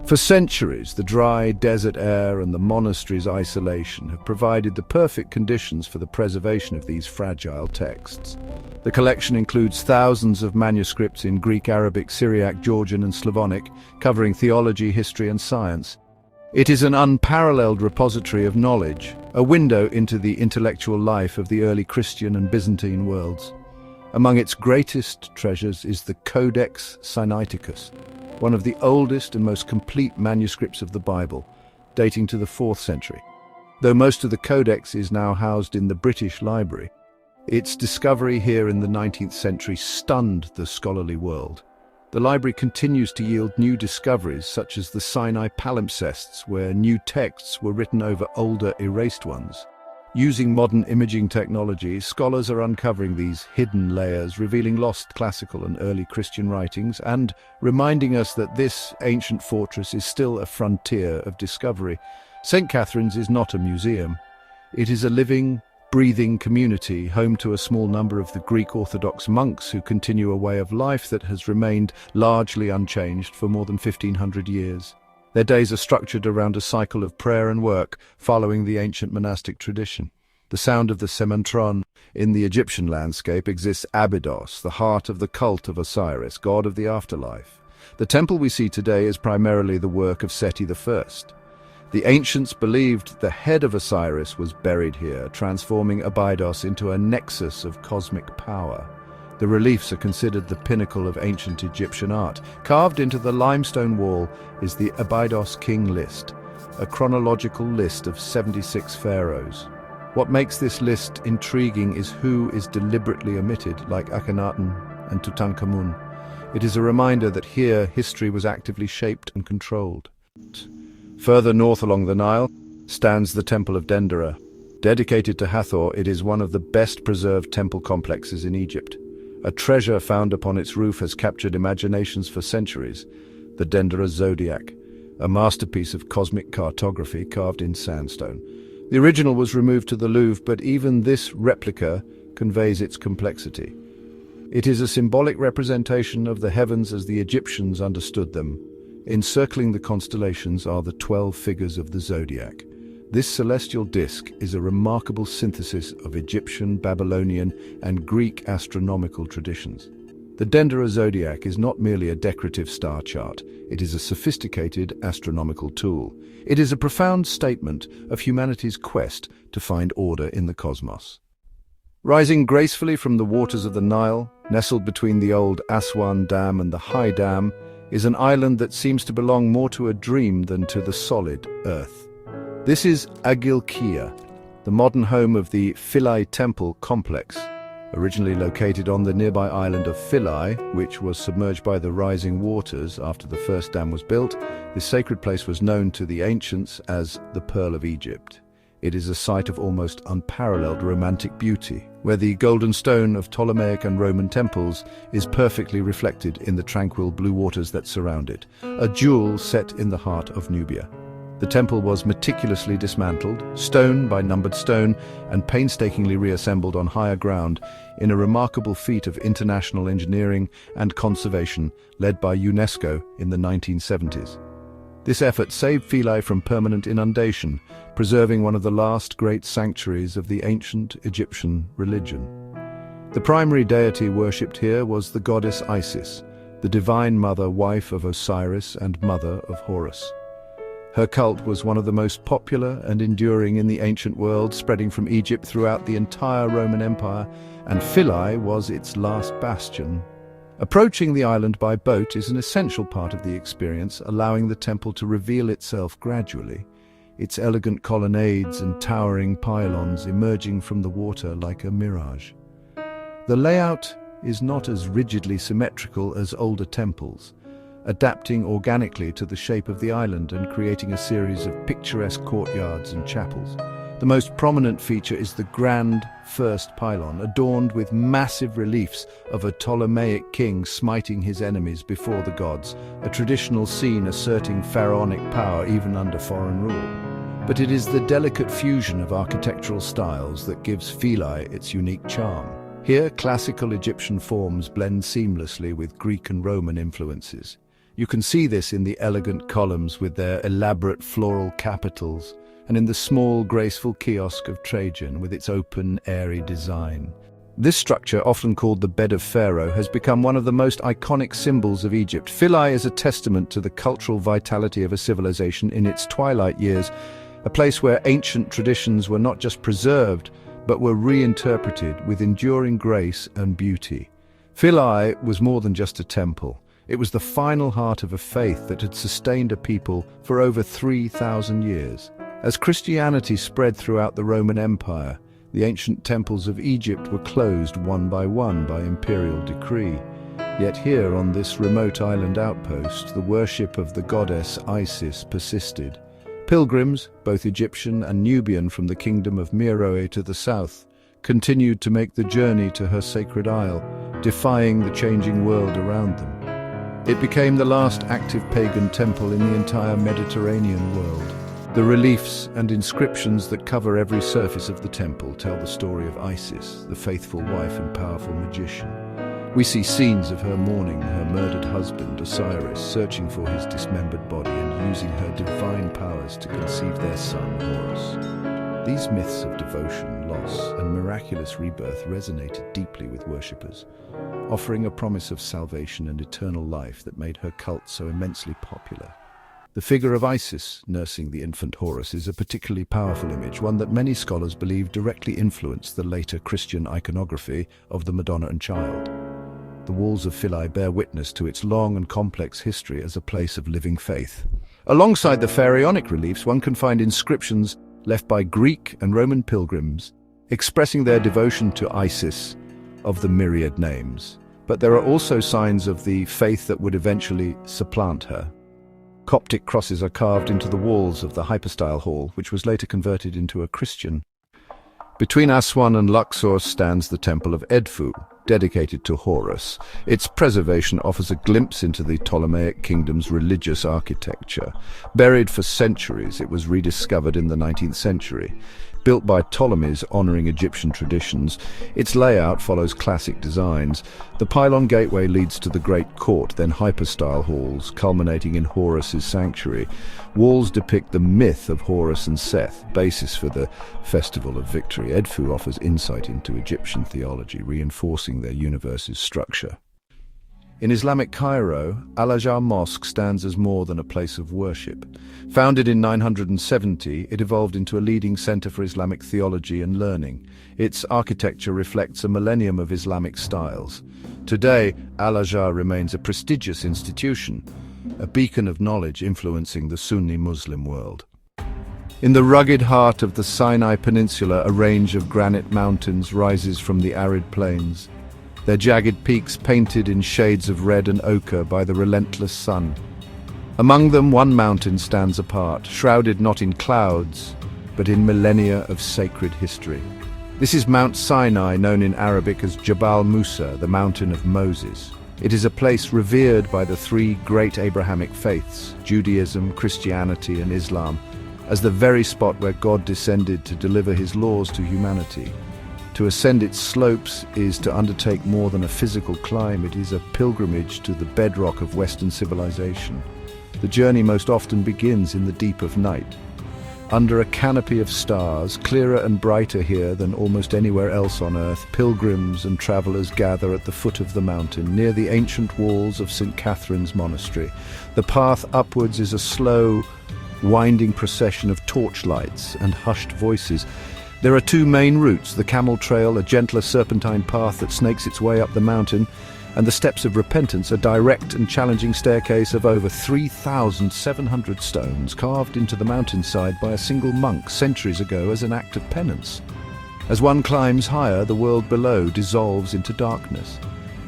For centuries, the dry desert air and the monastery's isolation have provided the perfect conditions for the preservation of these fragile texts. The collection includes thousands of manuscripts in Greek, Arabic, Syriac, Georgian, and Slavonic, covering theology, history, and science. It is an unparalleled repository of knowledge, a window into the intellectual life of the early Christian and Byzantine worlds. Among its greatest treasures is the Codex Sinaiticus, one of the oldest and most complete manuscripts of the Bible, dating to the 4th century. Though most of the codex is now housed in the British Library, its discovery here in the 19th century stunned the scholarly world. The library continues to yield new discoveries, such as the Sinai palimpsests, where new texts were written over older, erased ones. Using modern imaging technology, scholars are uncovering these hidden layers, revealing lost classical and early Christian writings, and reminding us that this ancient fortress is still a frontier of discovery. St. Catherine's is not a museum. It is a living, breathing community, home to a small number of the Greek Orthodox monks who continue a way of life that has remained largely unchanged for more than 1,500 years. Their days are structured around a cycle of prayer and work, following the ancient monastic tradition. the sound of the sementron. In the Egyptian landscape exists Abydos, the heart of the cult of Osiris, god of the afterlife. The temple we see today is primarily the work of Seti I. The ancients believed the head of Osiris was buried here, transforming Abydos into a nexus of cosmic power. The reliefs are considered the pinnacle of ancient Egyptian art. Carved into the limestone wall is the Abydos King List, a chronological list of 76 pharaohs. What makes this list intriguing is who is deliberately omitted, like Akhenaten and Tutankhamun. It is a reminder that here history was actively shaped and controlled. Further north along the Nile stands the Temple of Dendera. Dedicated to Hathor, it is one of the best preserved temple complexes in Egypt. A treasure found upon its roof has captured imaginations for centuries, the Dendera Zodiac, a masterpiece of cosmic cartography carved in sandstone. The original was removed to the Louvre, but even this replica conveys its complexity. It is a symbolic representation of the heavens as the Egyptians understood them. Encircling the constellations are the 12 figures of the zodiac. This celestial disk is a remarkable synthesis of Egyptian, Babylonian, and Greek astronomical traditions. The Dendera zodiac is not merely a decorative star chart, it is a sophisticated astronomical tool. It is a profound statement of humanity's quest to find order in the cosmos. Rising gracefully from the waters of the Nile, nestled between the old Aswan Dam and the High Dam, is an island that seems to belong more to a dream than to the solid earth. This is Agilkia, the modern home of the Philae Temple complex. Originally located on the nearby island of Philae, which was submerged by the rising waters after the first dam was built, this sacred place was known to the ancients as the Pearl of Egypt. It is a site of almost unparalleled romantic beauty, where the golden stone of Ptolemaic and Roman temples is perfectly reflected in the tranquil blue waters that surround it, a jewel set in the heart of Nubia. The temple was meticulously dismantled, stone by numbered stone, and painstakingly reassembled on higher ground in a remarkable feat of international engineering and conservation led by UNESCO in the 1970s. This effort saved Philae from permanent inundation, preserving one of the last great sanctuaries of the ancient Egyptian religion. The primary deity worshipped here was the goddess Isis, the divine mother, wife of Osiris and mother of Horus. Her cult was one of the most popular and enduring in the ancient world, spreading from Egypt throughout the entire Roman Empire, and Philae was its last bastion. Approaching the island by boat is an essential part of the experience, allowing the temple to reveal itself gradually, its elegant colonnades and towering pylons emerging from the water like a mirage. The layout is not as rigidly symmetrical as older temples, adapting organically to the shape of the island and creating a series of picturesque courtyards and chapels. The most prominent feature is the grand first pylon, adorned with massive reliefs of a Ptolemaic king smiting his enemies before the gods, a traditional scene asserting pharaonic power even under foreign rule. But it is the delicate fusion of architectural styles that gives Philae its unique charm. Here, classical Egyptian forms blend seamlessly with Greek and Roman influences. You can see this in the elegant columns with their elaborate floral capitals, and in the small, graceful kiosk of Trajan with its open, airy design. This structure, often called the Bed of Pharaoh, has become one of the most iconic symbols of Egypt. Philae is a testament to the cultural vitality of a civilization in its twilight years, a place where ancient traditions were not just preserved, but were reinterpreted with enduring grace and beauty. Philae was more than just a temple. It was the final heart of a faith that had sustained a people for over 3,000 years. As Christianity spread throughout the Roman Empire, the ancient temples of Egypt were closed one by imperial decree. Yet here, on this remote island outpost, the worship of the goddess Isis persisted. Pilgrims, both Egyptian and Nubian from the kingdom of Meroe to the south, continued to make the journey to her sacred isle, defying the changing world around them. It became the last active pagan temple in the entire Mediterranean world. The reliefs and inscriptions that cover every surface of the temple tell the story of Isis, the faithful wife and powerful magician. We see scenes of her mourning her murdered husband, Osiris, searching for his dismembered body and using her divine powers to conceive their son, Horus. These myths of devotion, loss and miraculous rebirth resonated deeply with worshippers, offering a promise of salvation and eternal life that made her cult so immensely popular. The figure of Isis, nursing the infant Horus, is a particularly powerful image, one that many scholars believe directly influenced the later Christian iconography of the Madonna and Child. The walls of Philae bear witness to its long and complex history as a place of living faith. Alongside the pharaonic reliefs, one can find inscriptions left by Greek and Roman pilgrims expressing their devotion to Isis of the myriad names. But there are also signs of the faith that would eventually supplant her. Coptic crosses are carved into the walls of the hypostyle hall, which was later converted into a Christian. Between Aswan and Luxor stands the temple of Edfu, dedicated to Horus. Its preservation offers a glimpse into the Ptolemaic kingdom's religious architecture. Buried for centuries, it was rediscovered in the 19th century. Built by Ptolemies honoring Egyptian traditions, its layout follows classic designs. The pylon gateway leads to the Great Court, then hypostyle halls, culminating in Horus's sanctuary. Walls depict the myth of Horus and Seth, basis for the Festival of Victory. Edfu offers insight into Egyptian theology, reinforcing their universe's structure. In Islamic Cairo, Al-Azhar Mosque stands as more than a place of worship. Founded in 970, it evolved into a leading center for Islamic theology and learning. Its architecture reflects a millennium of Islamic styles. Today, Al-Azhar remains a prestigious institution, a beacon of knowledge influencing the Sunni Muslim world. In the rugged heart of the Sinai Peninsula, a range of granite mountains rises from the arid plains, their jagged peaks painted in shades of red and ochre by the relentless sun. Among them, one mountain stands apart, shrouded not in clouds, but in millennia of sacred history. This is Mount Sinai, known in Arabic as Jabal Musa, the Mountain of Moses. It is a place revered by the three great Abrahamic faiths, Judaism, Christianity, and Islam, as the very spot where God descended to deliver his laws to humanity. To ascend its slopes is to undertake more than a physical climb. It is a pilgrimage to the bedrock of Western civilization. The journey most often begins in the deep of night. Under a canopy of stars, clearer and brighter here than almost anywhere else on Earth, pilgrims and travelers gather at the foot of the mountain, near the ancient walls of St. Catherine's Monastery. The path upwards is a slow, winding procession of torchlights and hushed voices. There are two main routes, the camel trail, a gentler serpentine path that snakes its way up the mountain, and the Steps of Repentance, a direct and challenging staircase of over 3,700 stones carved into the mountainside by a single monk centuries ago as an act of penance. As one climbs higher, the world below dissolves into darkness,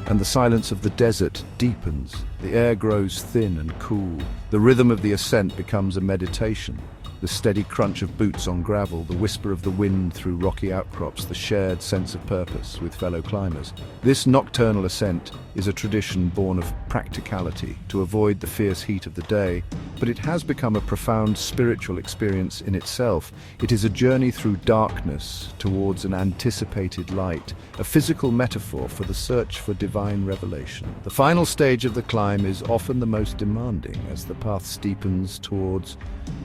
and the silence of the desert deepens. The air grows thin and cool. The rhythm of the ascent becomes a meditation. The steady crunch of boots on gravel, the whisper of the wind through rocky outcrops, the shared sense of purpose with fellow climbers. This nocturnal ascent is a tradition born of practicality to avoid the fierce heat of the day, but it has become a profound spiritual experience in itself. It is a journey through darkness towards an anticipated light, a physical metaphor for the search for divine revelation. The final stage of the climb is often the most demanding as the path steepens towards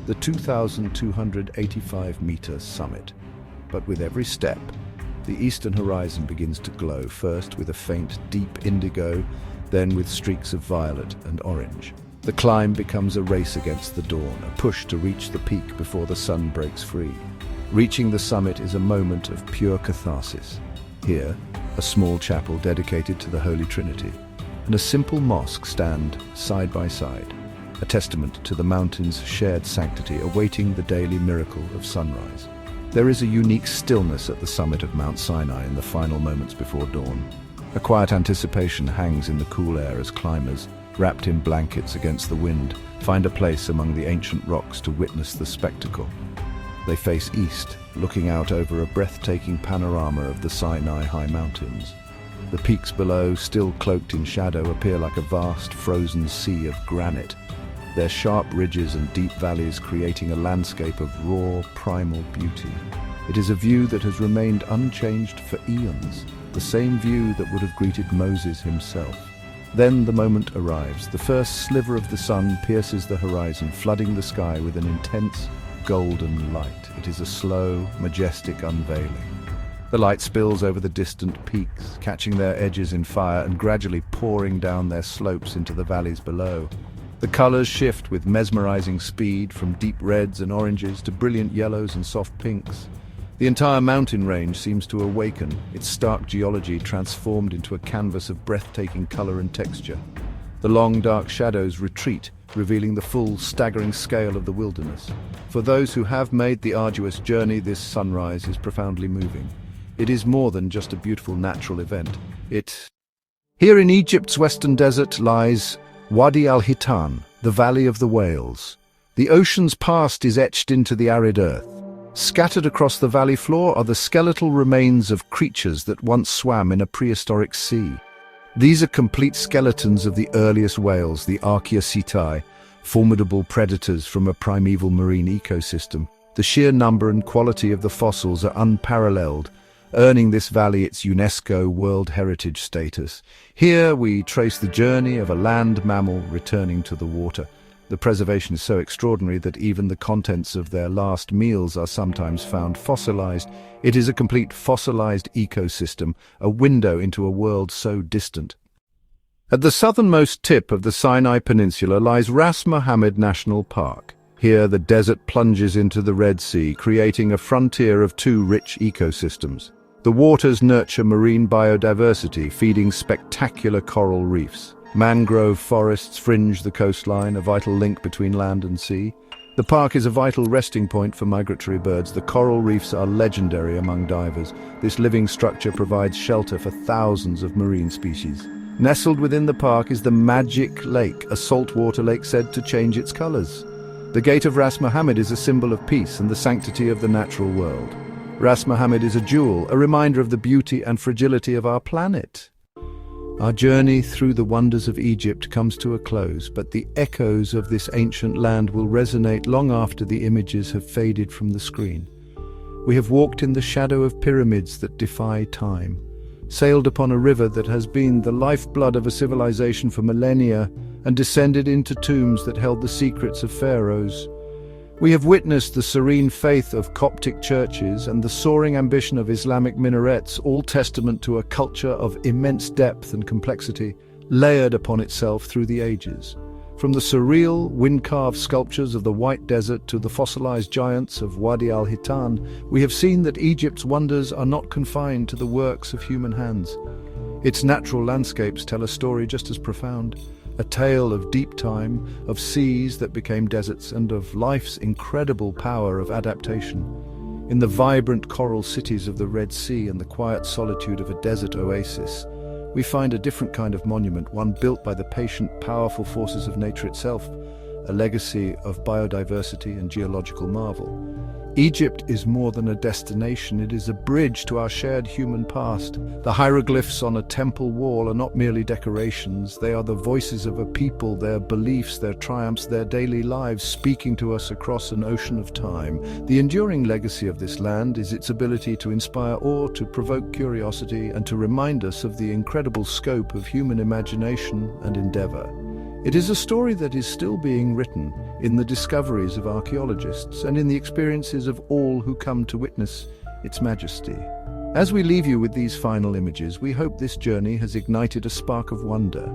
the 2,285-meter summit. But with every step, the eastern horizon begins to glow, first with a faint, deep indigo, then with streaks of violet and orange. The climb becomes a race against the dawn, a push to reach the peak before the sun breaks free. Reaching the summit is a moment of pure catharsis. Here, a small chapel dedicated to the Holy Trinity and a simple mosque stand side by side, a testament to the mountain's shared sanctity, awaiting the daily miracle of sunrise. There is a unique stillness at the summit of Mount Sinai in the final moments before dawn. A quiet anticipation hangs in the cool air as climbers, wrapped in blankets against the wind, find a place among the ancient rocks to witness the spectacle. They face east, looking out over a breathtaking panorama of the Sinai high mountains. The peaks below, still cloaked in shadow, appear like a vast frozen sea of granite, their sharp ridges and deep valleys creating a landscape of raw, primal beauty. It is a view that has remained unchanged for eons, the same view that would have greeted Moses himself. Then the moment arrives. The first sliver of the sun pierces the horizon, flooding the sky with an intense, golden light. It is a slow, majestic unveiling. The light spills over the distant peaks, catching their edges in fire and gradually pouring down their slopes into the valleys below. The colors shift with mesmerizing speed, from deep reds and oranges to brilliant yellows and soft pinks. The entire mountain range seems to awaken, its stark geology transformed into a canvas of breathtaking color and texture. The long, dark shadows retreat, revealing the full, staggering scale of the wilderness. For those who have made the arduous journey, this sunrise is profoundly moving. It is more than just a beautiful natural event. Here in Egypt's western desert lies Wadi Al-Hitan, the Valley of the Whales. The ocean's past is etched into the arid earth. Scattered across the valley floor are the skeletal remains of creatures that once swam in a prehistoric sea. These are complete skeletons of the earliest whales, the Archaeoceti, formidable predators from a primeval marine ecosystem. The sheer number and quality of the fossils are unparalleled, earning this valley its UNESCO World Heritage status. Here we trace the journey of a land mammal returning to the water. The preservation is so extraordinary that even the contents of their last meals are sometimes found fossilized. It is a complete fossilized ecosystem, a window into a world so distant. At the southernmost tip of the Sinai Peninsula lies Ras Mohammed National Park. Here the desert plunges into the Red Sea, creating a frontier of two rich ecosystems. The waters nurture marine biodiversity, feeding spectacular coral reefs. Mangrove forests fringe the coastline, a vital link between land and sea. The park is a vital resting point for migratory birds. The coral reefs are legendary among divers. This living structure provides shelter for thousands of marine species. Nestled within the park is the Magic Lake, a saltwater lake said to change its colors. The Gate of Ras Mohammed is a symbol of peace and the sanctity of the natural world. Ras Mohammed is a jewel, a reminder of the beauty and fragility of our planet. Our journey through the wonders of Egypt comes to a close, but the echoes of this ancient land will resonate long after the images have faded from the screen. We have walked in the shadow of pyramids that defy time, sailed upon a river that has been the lifeblood of a civilization for millennia, and descended into tombs that held the secrets of pharaohs. We have witnessed the serene faith of Coptic churches and the soaring ambition of Islamic minarets, all testament to a culture of immense depth and complexity, layered upon itself through the ages. From the surreal, wind-carved sculptures of the White Desert to the fossilized giants of Wadi Al-Hitan, we have seen that Egypt's wonders are not confined to the works of human hands. Its natural landscapes tell a story just as profound. A tale of deep time, of seas that became deserts, and of life's incredible power of adaptation. In the vibrant coral cities of the Red Sea and the quiet solitude of a desert oasis, we find a different kind of monument, one built by the patient, powerful forces of nature itself, a legacy of biodiversity and geological marvel. Egypt is more than a destination, it is a bridge to our shared human past. The hieroglyphs on a temple wall are not merely decorations, they are the voices of a people, their beliefs, their triumphs, their daily lives speaking to us across an ocean of time. The enduring legacy of this land is its ability to inspire awe, to provoke curiosity, and to remind us of the incredible scope of human imagination and endeavor. It is a story that is still being written in the discoveries of archaeologists and in the experiences of all who come to witness its majesty. As we leave you with these final images, we hope this journey has ignited a spark of wonder.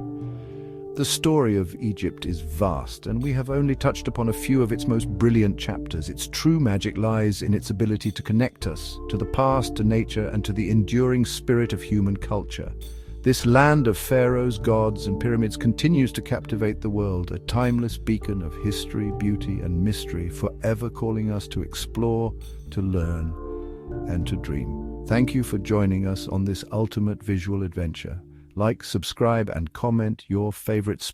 The story of Egypt is vast, and we have only touched upon a few of its most brilliant chapters. Its true magic lies in its ability to connect us to the past, to nature, and to the enduring spirit of human culture. This land of pharaohs, gods, and pyramids continues to captivate the world, a timeless beacon of history, beauty, and mystery, forever calling us to explore, to learn, and to dream. Thank you for joining us on this ultimate visual adventure. Like, subscribe, and comment your favorite